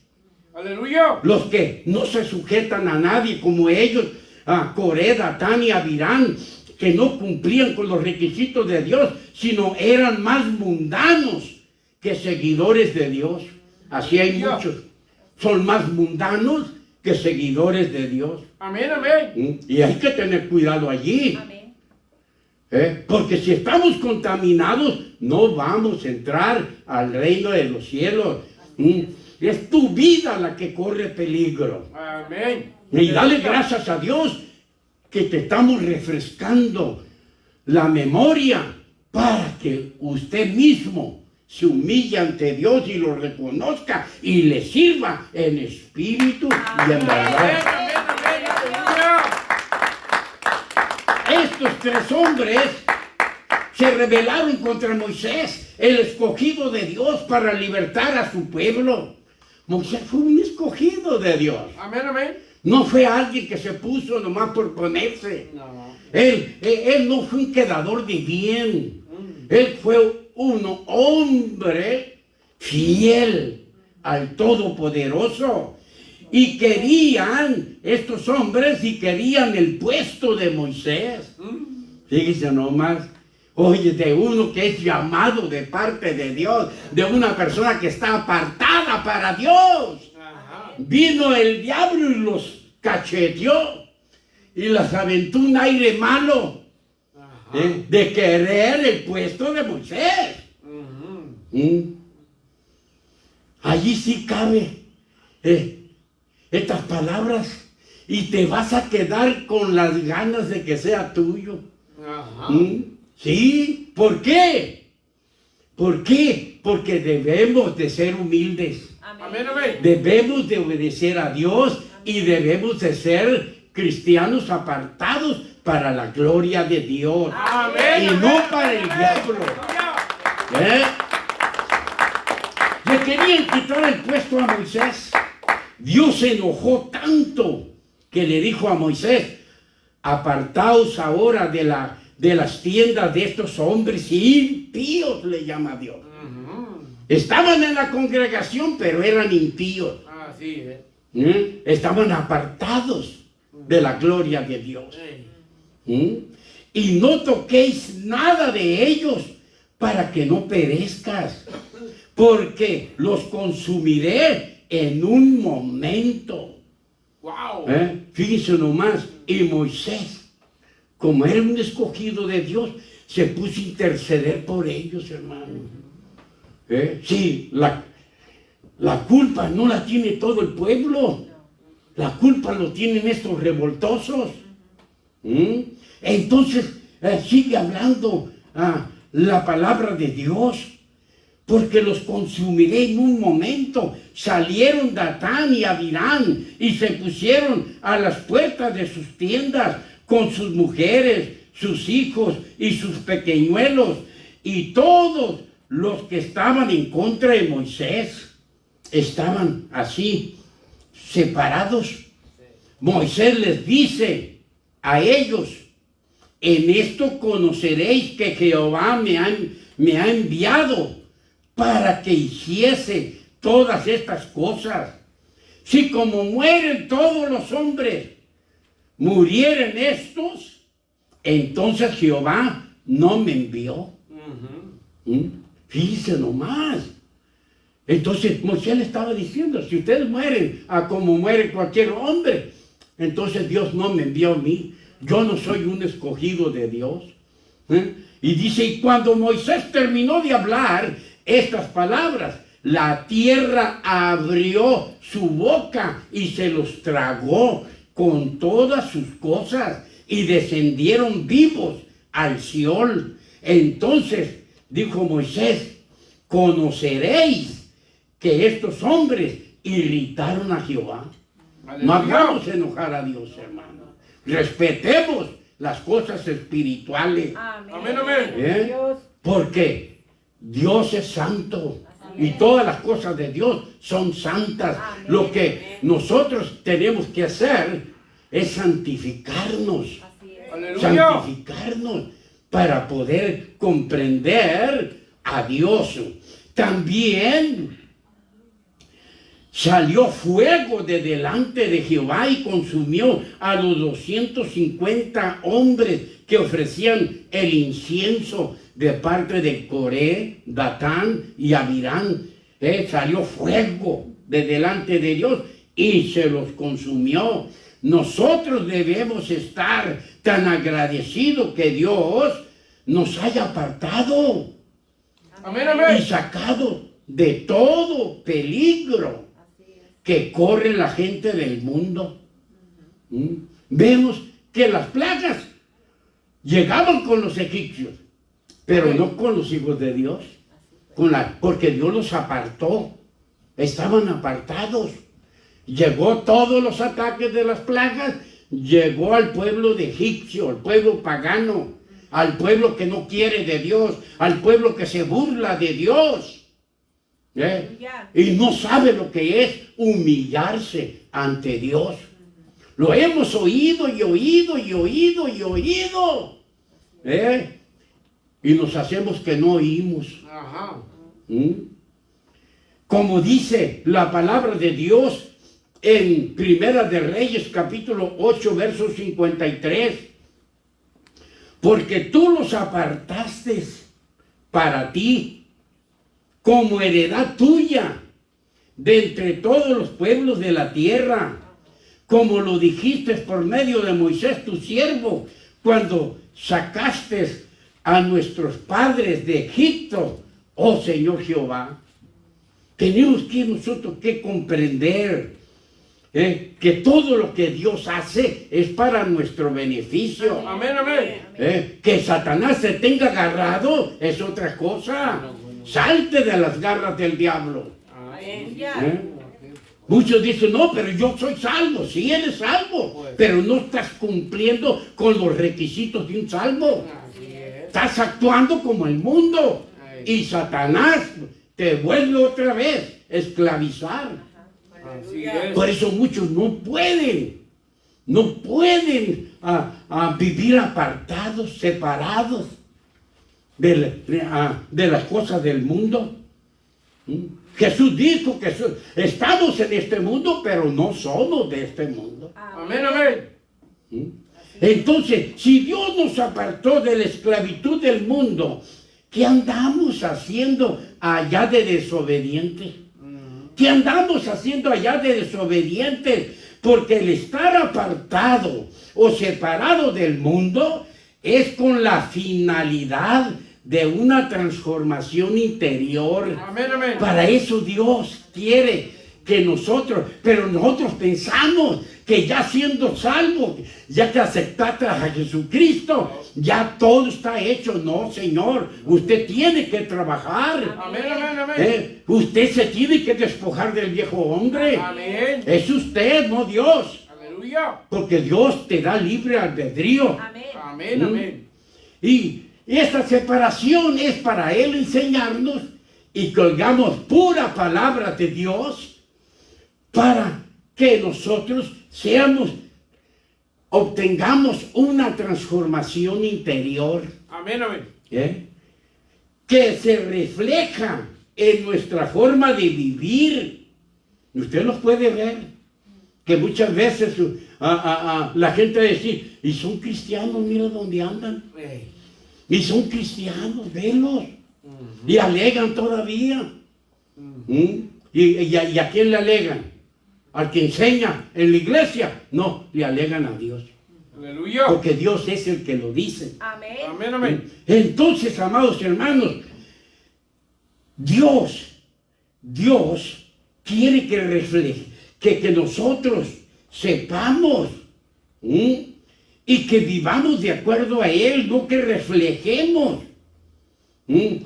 Aleluya. Los que no se sujetan a nadie como ellos, a Coré, Datán y Abirán, que no cumplían con los requisitos de Dios, sino eran más mundanos que seguidores de Dios. Así hay muchos. Son más mundanos que seguidores de Dios. Amén, amén. Y hay que tener cuidado allí. Amén. Porque si estamos contaminados, no vamos a entrar al reino de los cielos. Es tu vida la que corre peligro. Amén. Y dale gracias a Dios que te estamos refrescando la memoria para que usted mismo se humille ante Dios y lo reconozca y le sirva en espíritu y en Amén, verdad. amén, amén. Aleluya. Estos tres hombres se rebelaron contra Moisés, el escogido de Dios para libertar a su pueblo. Moisés fue un escogido de Dios. Amén, amén. No fue alguien que se puso nomás por ponerse. No. Él no fue un quedador de bien. Él fue un hombre fiel al Todopoderoso. Y querían, estos hombres, y querían el puesto de Moisés. Fíjense nomás. Oye, de uno que es llamado de parte de Dios, de una persona que está apartada para Dios. Ajá. Vino el diablo y los cacheteó y les aventó un aire malo de querer el puesto de Moisés. Allí sí cabe estas palabras y te vas a quedar con las ganas de que sea tuyo. Ajá. Sí, ¿por qué? ¿Por qué? Porque debemos de ser humildes. Amén, amén. Debemos de obedecer a Dios y debemos de ser cristianos apartados para la gloria de Dios. Amén. Y no para el diablo. ¿Eh? Le querían quitar el puesto a Moisés. Dios se enojó tanto que le dijo a Moisés: apartaos ahora de las tiendas de estos hombres impíos, le llama Dios. Estaban en la congregación, pero eran impíos. Así es. Estaban apartados de la gloria de Dios. Y no toquéis nada de ellos para que no perezcas, porque los consumiré en un momento. Wow. Fíjense nomás, y Moisés, como era un escogido de Dios, se puso a interceder por ellos, hermano. Sí, la culpa no la tiene todo el pueblo. La culpa lo tienen estos revoltosos. Entonces, sigue hablando la palabra de Dios. Porque los consumiré en un momento. Salieron Datán y Abirán y se pusieron a las puertas de sus tiendas con sus mujeres, sus hijos y sus pequeñuelos. Y todos los que estaban en contra de Moisés estaban así, separados. Moisés les dice a ellos: en esto conoceréis que Jehová me ha enviado para que hiciese todas estas cosas. Si como mueren todos los hombres, murieren estos, entonces Jehová no me envió. Fíjense nomás. Entonces Moisés le estaba diciendo: si ustedes mueren como muere cualquier hombre, entonces Dios no me envió a mí. Yo no soy un escogido de Dios. Y dice: y cuando Moisés terminó de hablar estas palabras, la tierra abrió su boca y se los tragó con todas sus cosas y descendieron vivos al Seol. Entonces dijo Moisés: conoceréis que estos hombres irritaron a Jehová. No hagamos enojar a Dios, hermano. Respetemos las cosas espirituales. Amén, amén. Dios. Porque Dios es santo y todas las cosas de Dios son santas. Amén. Lo que nosotros tenemos que hacer es santificarnos. Así es. Aleluya. Santificarnos para poder comprender a Dios. También salió fuego de delante de Jehová y consumió a los 250 hombres que ofrecían el incienso de parte de Coré, Datán y Abirán. Salió fuego de delante de Dios y se los consumió. Nosotros debemos estar tan agradecidos que Dios nos haya apartado Amén, y amén. sacado de todo peligro que corre la gente del mundo. Vemos que las plagas llegaban con los egipcios, pero no con los hijos de Dios, porque Dios los apartó. Estaban apartados. Llegó todos los ataques de las plagas, llegó al pueblo de egipcio, al pueblo pagano, al pueblo que no quiere de Dios, al pueblo que se burla de Dios. Aleluya. Y no sabe lo que es humillarse ante Dios. Lo hemos oído y oído y oído y oído. Y nos hacemos que no oímos. Ajá. Como dice la palabra de Dios en Primera de Reyes, capítulo 8, verso 53. Porque tú los apartaste para ti como heredad tuya de entre todos los pueblos de la tierra, como lo dijiste por medio de Moisés tu siervo, cuando sacaste a nuestros padres de Egipto, oh Señor Jehová. Tenemos que nosotros que comprender que todo lo que Dios hace es para nuestro beneficio. Amén, amén. Que Satanás se tenga agarrado es otra cosa. Salte de las garras del diablo. Aleluya. Muchos dicen, no, pero yo soy salvo. Sí, eres salvo, pero no estás cumpliendo con los requisitos de un salvo. Así es. Estás actuando como el mundo. Y Satanás te vuelve otra vez a esclavizar. Así es. Por eso muchos no pueden vivir apartados, separados de las cosas del mundo. Jesús dijo que estamos en este mundo, pero no somos de este mundo. Amén, amén. Entonces, si Dios nos apartó de la esclavitud del mundo, ¿qué andamos haciendo allá de desobedientes? ¿Qué andamos haciendo allá de desobedientes? Porque el estar apartado o separado del mundo es con la finalidad de una transformación interior. Amén, amén. Para eso Dios quiere que nosotros pensamos que ya siendo salvos, ya que aceptaste a Jesucristo, ya todo está hecho. No, Señor, usted tiene que trabajar. Amén, amén, amén. Usted se tiene que despojar del viejo hombre. Amén. Es usted, no Dios. Aleluya. Porque Dios te da libre albedrío. Amén. Amén, amén. Y esta separación es para Él enseñarnos y que oigamos pura palabra de Dios para que nosotros obtengamos una transformación interior. Amén, amén. Que se refleja en nuestra forma de vivir. Usted los puede ver, que muchas veces la gente dice, y son cristianos, mira dónde andan. Y son cristianos, velos. Y alegan todavía. ¿Y a quién le alegan? ¿Al que enseña en la iglesia? No, le alegan a Dios. Aleluya. Porque Dios es el que lo dice. Amén. Amén, amén. Entonces, amados hermanos, Dios quiere que refleje, que nosotros sepamos y que vivamos de acuerdo a Él, no que reflejemos en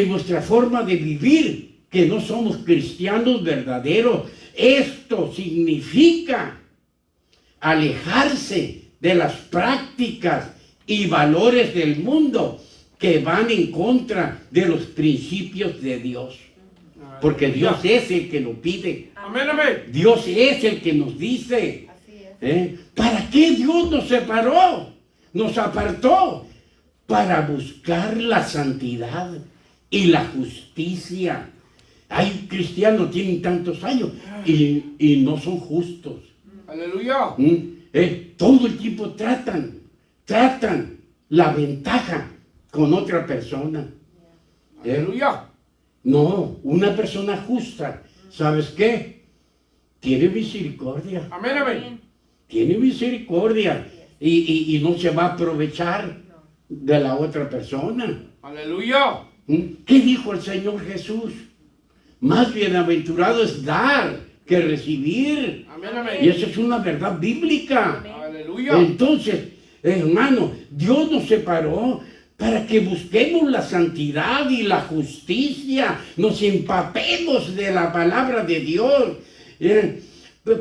nuestra forma de vivir que no somos cristianos verdaderos. Esto significa alejarse de las prácticas y valores del mundo que van en contra de los principios de Dios. Porque Dios es el que lo pide. Amén, amén. Dios es el que nos dice. Así es. ¿Para qué Dios nos separó? Nos apartó. Para buscar la santidad y la justicia. Hay cristianos, tienen tantos años y no son justos. Aleluya. Todo el tiempo tratan la ventaja con otra persona. Aleluya. No, una persona justa, ¿sabes qué? Tiene misericordia. Amén, amén. Tiene misericordia y no se va a aprovechar de la otra persona. Aleluya. ¿Qué dijo el Señor Jesús? Más bienaventurado es dar que recibir. Amén, amén. Y eso es una verdad bíblica. Aleluya. Entonces, hermano, Dios nos separó para que busquemos la santidad y la justicia, nos empapemos de la palabra de Dios,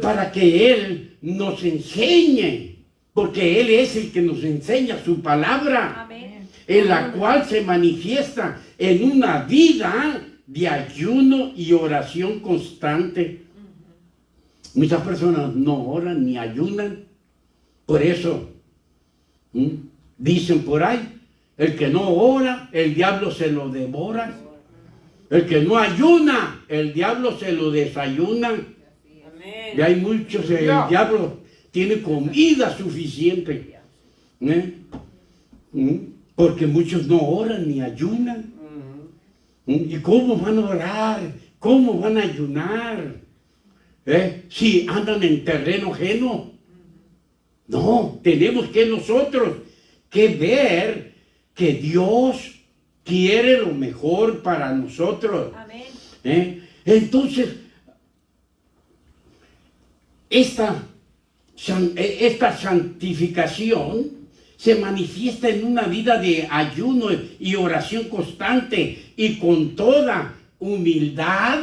para que Él nos enseñe, porque Él es el que nos enseña su palabra, Amén. en la cual se manifiesta en una vida de ayuno y oración constante. Muchas personas no oran ni ayunan. Por eso, dicen por ahí, el que no ora, el diablo se lo devora. El que no ayuna, el diablo se lo desayuna. Y hay muchos, el diablo tiene comida suficiente. Porque muchos no oran ni ayunan. ¿Y cómo van a orar? ¿Cómo van a ayunar? Si andan en terreno ajeno. No, tenemos que nosotros que ver que Dios quiere lo mejor para nosotros. Amén. Entonces, esta santificación se manifiesta en una vida de ayuno y oración constante y con toda humildad,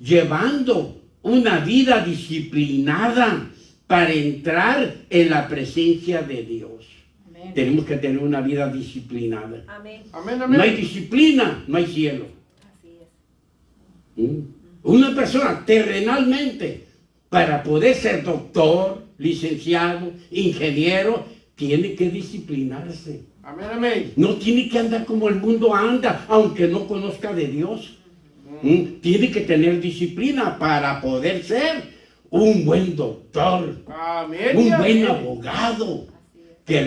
llevando una vida disciplinada para entrar en la presencia de Dios. Amén. Tenemos que tener una vida disciplinada. Amén. Amén, No hay amén. disciplina, no hay cielo. Así es. Una persona terrenalmente, para poder ser doctor, licenciado, ingeniero, tiene que disciplinarse. Amén, amén. No tiene que andar como el mundo anda, aunque no conozca de Dios. Tiene que tener disciplina para poder ser un buen doctor, Amén. un y buen amén. abogado, que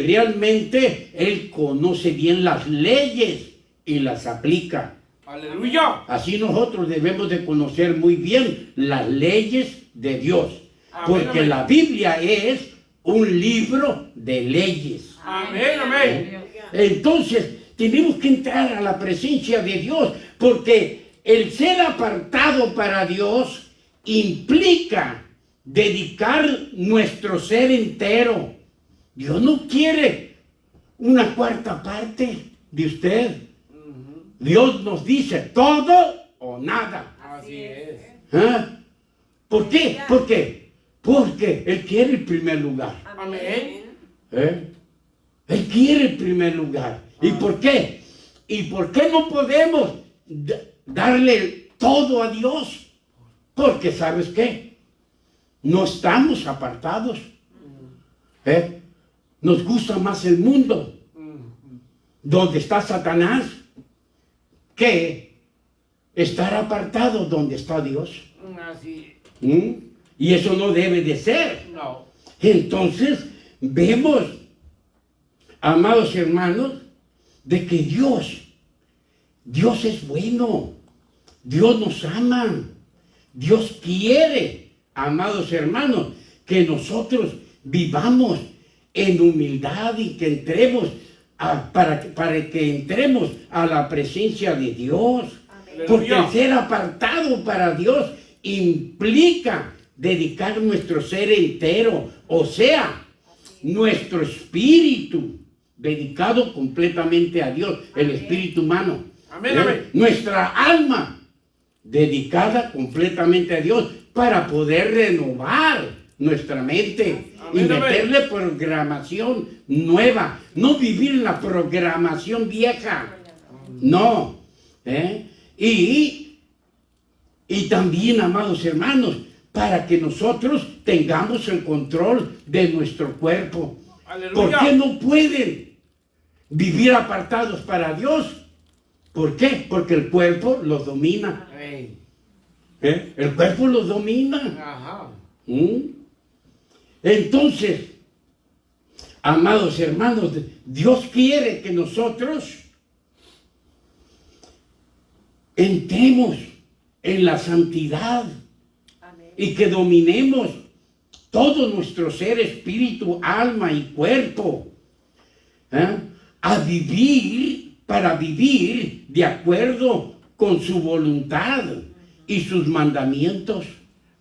realmente él conoce bien las leyes y las aplica. Aleluya. Así nosotros debemos de conocer muy bien las leyes de Dios, Amén, porque amén. la Biblia es un libro de leyes. Amén, amén. Entonces, tenemos que entrar a la presencia de Dios, porque el ser apartado para Dios implica dedicar nuestro ser entero. Dios no quiere una cuarta parte de usted. Dios nos dice todo o nada. Así es. ¿Ah? ¿Por qué? ¿Por qué? Porque Él quiere el primer lugar. Amén. Él quiere el primer lugar. ¿Y por qué? ¿Y por qué no podemos darle todo a Dios? Porque, ¿sabes qué? No estamos apartados. Nos gusta más el mundo, donde está Satanás, que estar apartado donde está Dios. Así. Y eso no debe de ser. No. Entonces, vemos, amados hermanos, de que Dios es bueno. Dios nos ama. Dios quiere, amados hermanos, que nosotros vivamos en humildad y que entremos para que entremos a la presencia de Dios. Amén. Porque el ser apartado para Dios implica dedicar nuestro ser entero, o sea, nuestro espíritu dedicado completamente a Dios, el espíritu humano. Amén, amén. Nuestra alma dedicada completamente a Dios para poder renovar nuestra mente y Amén, amén. meterle programación nueva, no vivir en la programación vieja, no. Y también, amados hermanos, para que nosotros tengamos el control de nuestro cuerpo. Aleluya. ¿Por qué no pueden vivir apartados para Dios? ¿Por qué? Porque el cuerpo los domina. Amén. El cuerpo los domina. Ajá. Entonces, amados hermanos, Dios quiere que nosotros entremos en la santidad Amén. y que dominemos todo nuestro ser, espíritu, alma y cuerpo, a vivir, para vivir de acuerdo con su voluntad y sus mandamientos.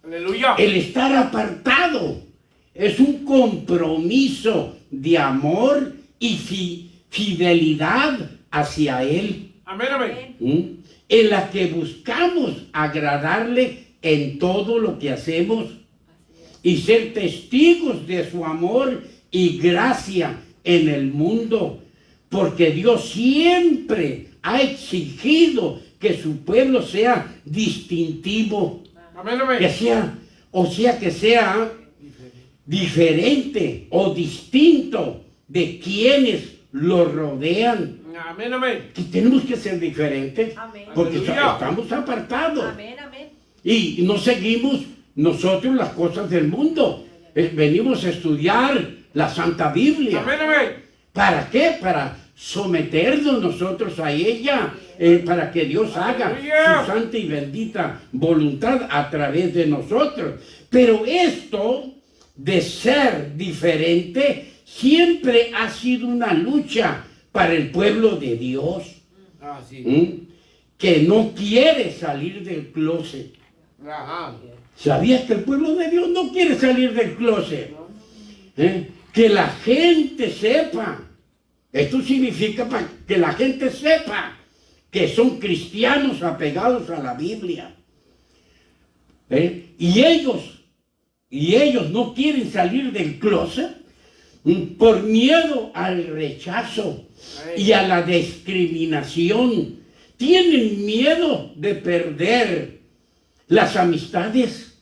Aleluya. El estar apartado es un compromiso de amor y fidelidad hacia Él, Amén, amén. en la que buscamos agradarle en todo lo que hacemos y ser testigos de su amor y gracia en el mundo, porque Dios siempre ha exigido que su pueblo sea distintivo, Amén, que amén. sea diferente o distinto de quienes lo rodean. Amén, amén. Que tenemos que ser diferentes Amén. porque Aleluya. estamos apartados Amén, amén. y no seguimos nosotros las cosas del mundo. Venimos a estudiar la Santa Biblia. Amén, amén. ¿Para qué? Para someternos nosotros a ella, para que Dios haga Aleluya. su santa y bendita voluntad a través de nosotros. Pero esto de ser diferente siempre ha sido una lucha para el pueblo de Dios, Ah, sí. que no quiere salir del closet. Ajá. ¿Sabías que el pueblo de Dios no quiere salir del closet? Que la gente sepa. Esto significa que la gente sepa que son cristianos apegados a la Biblia. Y ellos no quieren salir del closet por miedo al rechazo y a la discriminación. Tienen miedo de perder las amistades.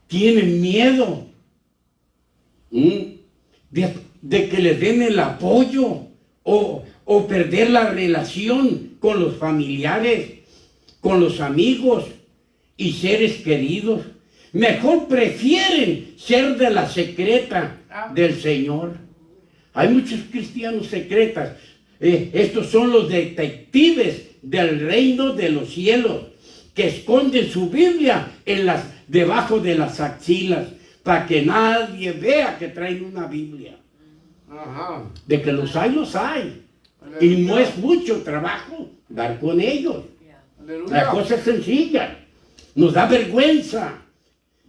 Tienen miedo de que les den el apoyo o perder la relación con los familiares, con los amigos y seres queridos. Mejor prefieren ser de la secreta del Señor. Hay muchos cristianos secretas. Estos son los detectives del reino de los cielos, que esconden su Biblia debajo de las axilas, para que nadie vea que traen una Biblia. Ajá. De que los hay. Y no es mucho trabajo dar con ellos. La Aleluya. cosa es sencilla. Nos da vergüenza.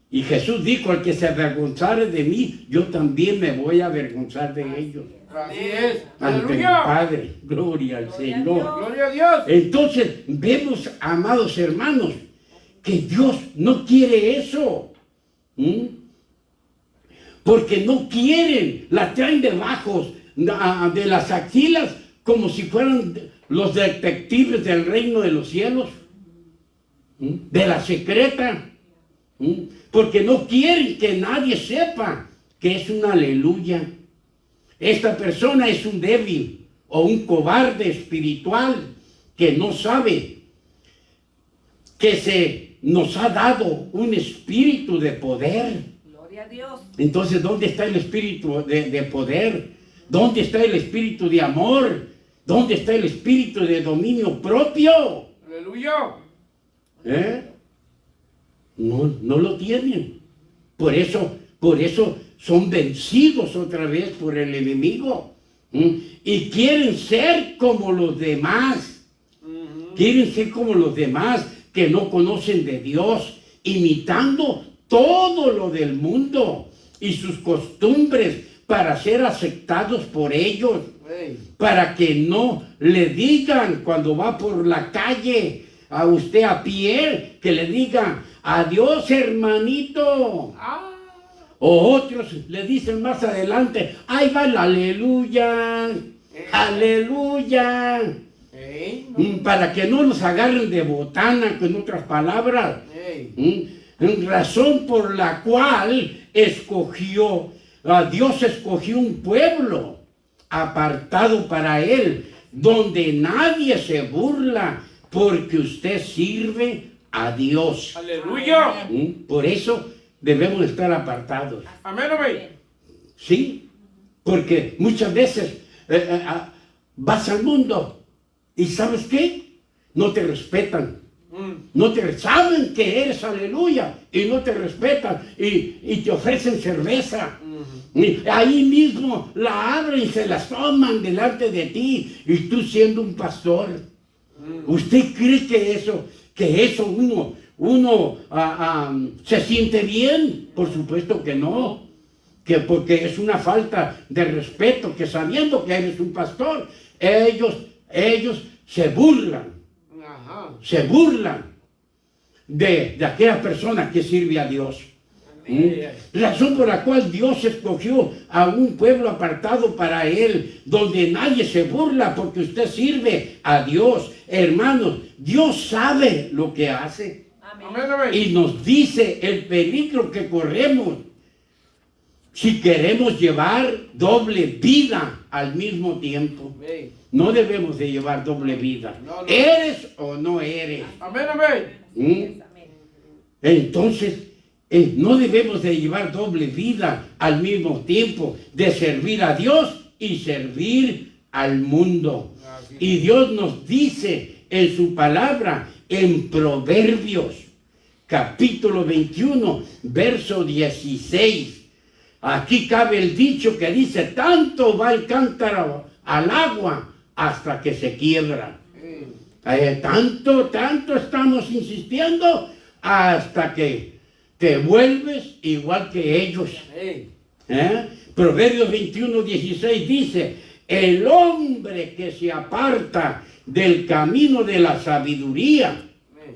Y Jesús dijo: al que se avergonzare de mí, yo también me voy a avergonzar de ellos. Así es. Ante el Aleluya. Padre. Gloria al Gloria a Señor. Dios. Gloria a Dios. Entonces vemos, amados hermanos, que Dios no quiere eso. Porque no quieren, la traen debajo de las axilas como si fueran los detectives del reino de los cielos, de la secreta, porque no quieren que nadie sepa que es un aleluya. Esta persona es un débil o un cobarde espiritual que no sabe que se nos ha dado un espíritu de poder. Gloria a Dios. Entonces, ¿dónde está el espíritu de poder? ¿Dónde está el espíritu de amor? ¿Dónde está el espíritu de dominio propio? Aleluya. No lo tienen. Por eso son vencidos otra vez por el enemigo. Y quieren ser como los demás. Quieren ser como los demás que no conocen de Dios, imitando todo lo del mundo y sus costumbres para ser aceptados por ellos, para que no le digan cuando va por la calle a usted a pie, que le digan: adiós, hermanito. O otros le dicen más adelante: ahí va el aleluya, aleluya. Para que no nos agarren de botana, con otras palabras. Razón por la cual Dios escogió un pueblo apartado para Él, donde nadie se burla, porque usted sirve a Dios. Aleluya. Por eso debemos estar apartados. Amén, amén. ¿Sí? Porque muchas veces vas al mundo y ¿sabes qué? No te respetan. No te saben que eres aleluya y no te respetan y te ofrecen cerveza. Y ahí mismo la abren y se las toman delante de ti, y tú siendo un pastor. ¿Usted cree que eso uno se siente bien? Por supuesto que no. Porque es una falta de respeto, que sabiendo que eres un pastor, ellos se burlan. Se burlan de aquella persona que sirve a Dios. Razón por la cual Dios escogió a un pueblo apartado para Él, donde nadie se burla porque usted sirve a Dios. Hermanos, Dios sabe lo que hace Amén, amén. y nos dice el peligro que corremos si queremos llevar doble vida al mismo tiempo. Amén, No debemos de llevar doble vida. No, no. ¿Eres o no eres? amén. Amén. ¿Mm? Amén. Entonces, no debemos de llevar doble vida al mismo tiempo, de servir a Dios y servir al mundo. Así es. Y Dios nos dice en su palabra, en Proverbios, capítulo 21, verso 16. Aquí cabe el dicho que dice, tanto va el cántaro al agua hasta que se quiebra. Tanto estamos insistiendo hasta que te vuelves igual que ellos. Amén. Proverbios 21, 16 dice, el hombre que se aparta del camino de la sabiduría, Amén.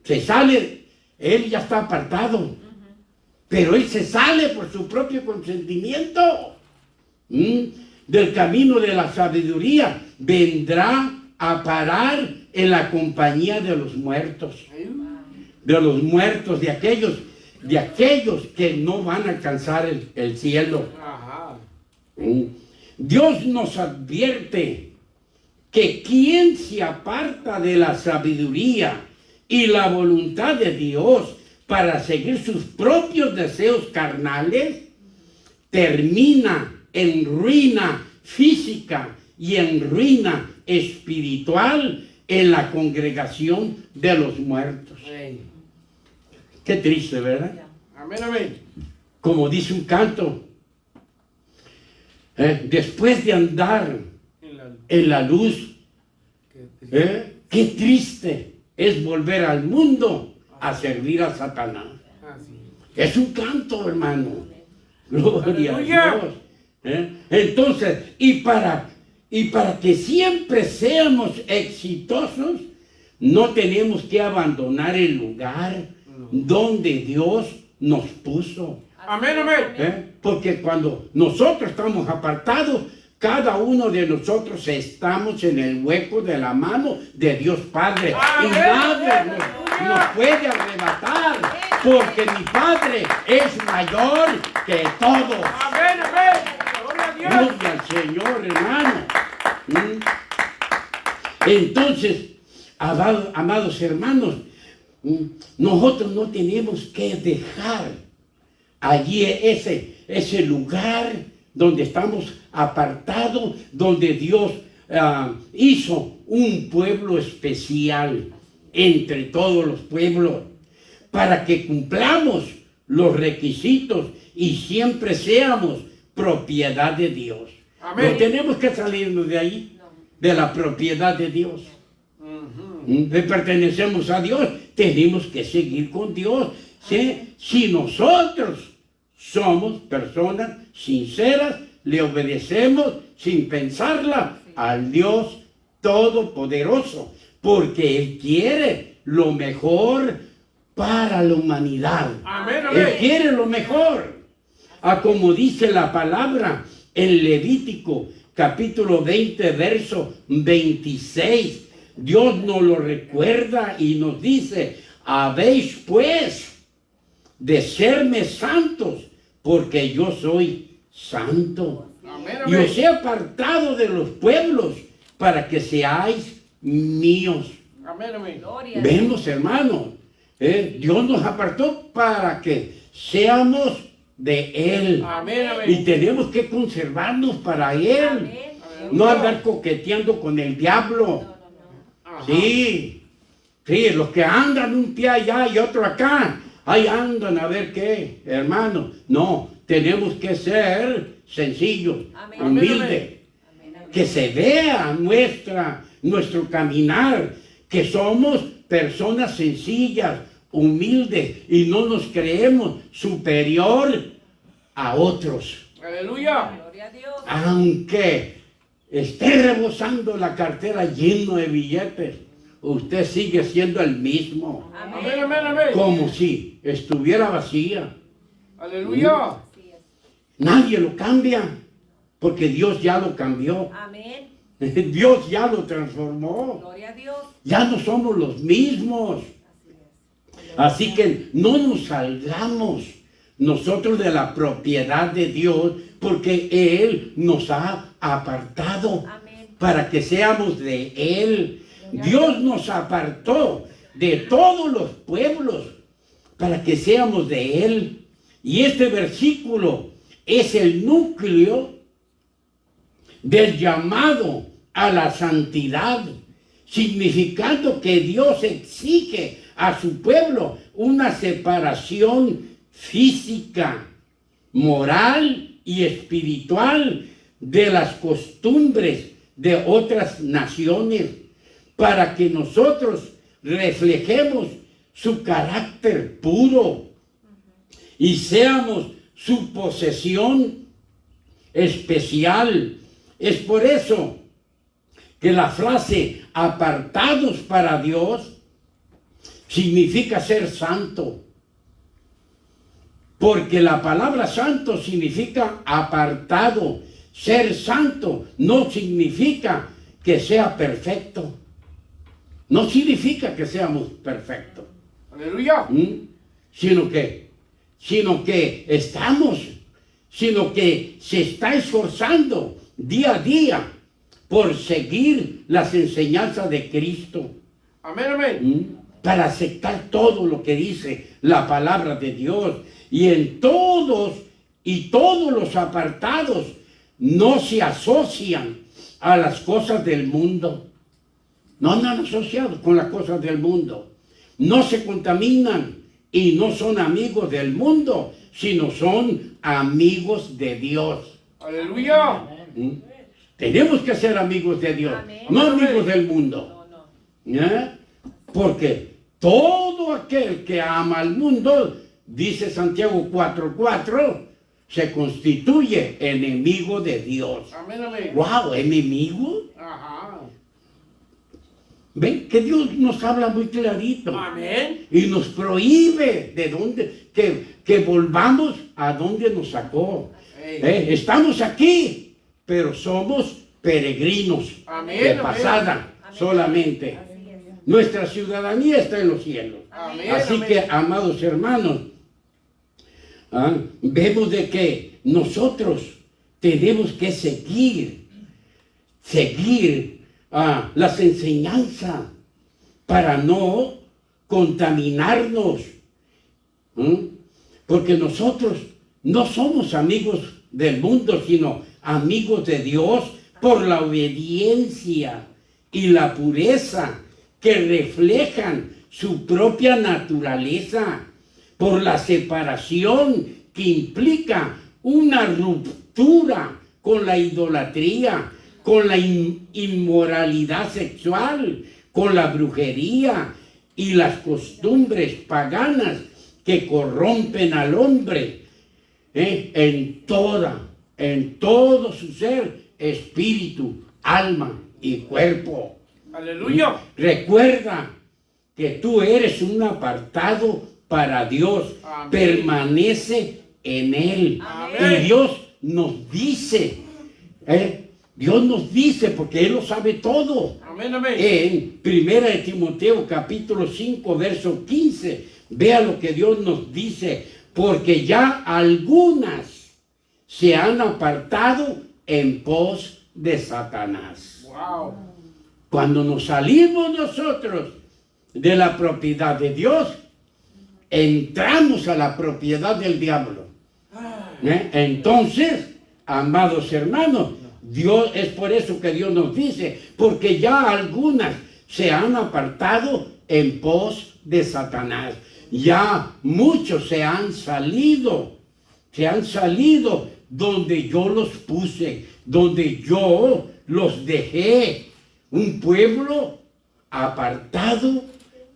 se sale, él ya está apartado, pero él se sale por su propio consentimiento del camino de la sabiduría, vendrá a parar en la compañía de los muertos. De aquellos que no van a alcanzar el cielo. Ajá. Dios nos advierte que quien se aparta de la sabiduría y la voluntad de Dios para seguir sus propios deseos carnales, termina en ruina física y en ruina espiritual en la congregación de los muertos. Amén. Qué triste, ¿verdad? Amén, amén. Como dice un canto, después de andar en la luz, qué triste es volver al mundo a servir a Satanás. Así. Es un canto, hermano. Gloria a Aleluya. Dios. Entonces, y para que siempre seamos exitosos, no tenemos que abandonar el lugar donde Dios nos puso. Amén, amén. Porque cuando nosotros estamos apartados, cada uno de nosotros estamos en el hueco de la mano de Dios Padre. Amén. Y nadie nos puede arrebatar, porque mi Padre es mayor que todos. Amén, amén. Gloria a Dios. Gloria al Señor, hermano. Entonces, amados hermanos, nosotros no tenemos que dejar allí ese lugar donde estamos apartados, donde Dios hizo un pueblo especial entre todos los pueblos, para que cumplamos los requisitos y siempre seamos propiedad de Dios. Amén. No tenemos que salirnos de ahí, de la propiedad de Dios. Le pertenecemos a Dios, tenemos que seguir con Dios. ¿Sí? Si nosotros somos personas sinceras, le obedecemos sin pensarla al Dios Todopoderoso, porque Él quiere lo mejor para la humanidad. Amén, Él amén. quiere lo mejor. Como dice la palabra en Levítico capítulo 20, verso 26. Dios nos lo recuerda y nos dice, habéis pues de serme santos, porque yo soy santo. Amén, Y amén. os he apartado de los pueblos para que seáis míos. Amén, amén. Gloria. Vemos, hermanos, Dios nos apartó para que seamos de Él. Amén, Y amén. tenemos que conservarnos para Él. Amén. No andar coqueteando con el diablo. Ajá. Sí, los que andan un pie allá y otro acá, ahí andan a ver qué, hermano. No, tenemos que ser sencillos, Amén. humildes, Amén, amén. que se vea nuestro caminar, que somos personas sencillas, humildes y no nos creemos superior a otros. Aleluya. Gloria a Dios. Aunque esté rebosando la cartera lleno de billetes, usted sigue siendo el mismo, Amén, amén, amén. como si estuviera vacía. Aleluya. Así es. Nadie lo cambia, porque Dios ya lo cambió. Amén. Dios ya lo transformó. Gloria a Dios. Ya no somos los mismos. Así es. Así que no nos salgamos nosotros de la propiedad de Dios, porque Él nos ha apartado Amén. para que seamos de Él. Dios nos apartó de todos los pueblos para que seamos de Él. Y este versículo es el núcleo del llamado a la santidad, significando que Dios exige a su pueblo una separación física, moral y espiritual de las costumbres de otras naciones, para que nosotros reflejemos su carácter puro y seamos su posesión especial. Es por eso que la frase apartados para Dios significa ser santo. Porque la palabra santo significa apartado. Ser santo no significa que sea perfecto. No significa que seamos perfectos. Aleluya. Sino que se está esforzando día a día por seguir las enseñanzas de Cristo. Amén, amén. Para aceptar todo lo que dice la palabra de Dios. Y en todos los apartados no se asocian a las cosas del mundo. No andan asociados con las cosas del mundo. No se contaminan y no son amigos del mundo, sino son amigos de Dios. Aleluya. Tenemos que ser amigos de Dios, Amén. no amigos del mundo. No, no. ¿Eh? Porque todo aquel que ama al mundo, dice Santiago 4:4, se constituye enemigo de Dios. Amén, amén. ¡Wow! ¿Enemigo? Ajá. ¿Ven? Que Dios nos habla muy clarito. Amén. Y nos prohíbe de dónde, que volvamos a donde nos sacó. Ey. Estamos aquí, pero somos peregrinos Amén, de amén. pasada Amén. solamente. Así es. Nuestra ciudadanía está en los cielos. Amén. Así amén. que, amados hermanos, vemos de que nosotros tenemos que seguir las enseñanzas para no contaminarnos. Porque nosotros no somos amigos del mundo, sino amigos de Dios por la obediencia y la pureza que reflejan su propia naturaleza, por la separación que implica una ruptura con la idolatría, con la inmoralidad sexual, con la brujería y las costumbres paganas que corrompen al hombre en todo su ser, espíritu, alma y cuerpo. Aleluya. Recuerda que tú eres un apartado para Dios. Amén. Permanece en Él. Amén. Y Dios nos dice, porque Él lo sabe todo. Amén, amén. En 1 de Timoteo capítulo 5 verso 15, vea lo que Dios nos dice, porque ya algunas se han apartado en pos de Satanás. Wow. Cuando nos salimos nosotros de la propiedad de Dios, entramos a la propiedad del diablo. Entonces, amados hermanos, Dios, es por eso que Dios nos dice, porque ya algunas se han apartado en pos de Satanás. Ya muchos se han salido donde yo los puse, donde yo los dejé. Un pueblo apartado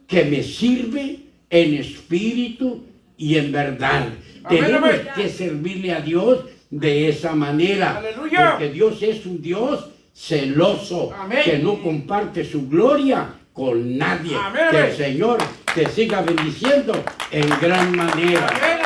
que me sirve en espíritu y en verdad. Amén, Tenemos amén. que servirle a Dios de esa manera. Aleluya. Porque Dios es un Dios celoso, Amén. que no comparte su gloria con nadie. Amén, Que el amén. Señor te siga bendiciendo en gran manera. Amén.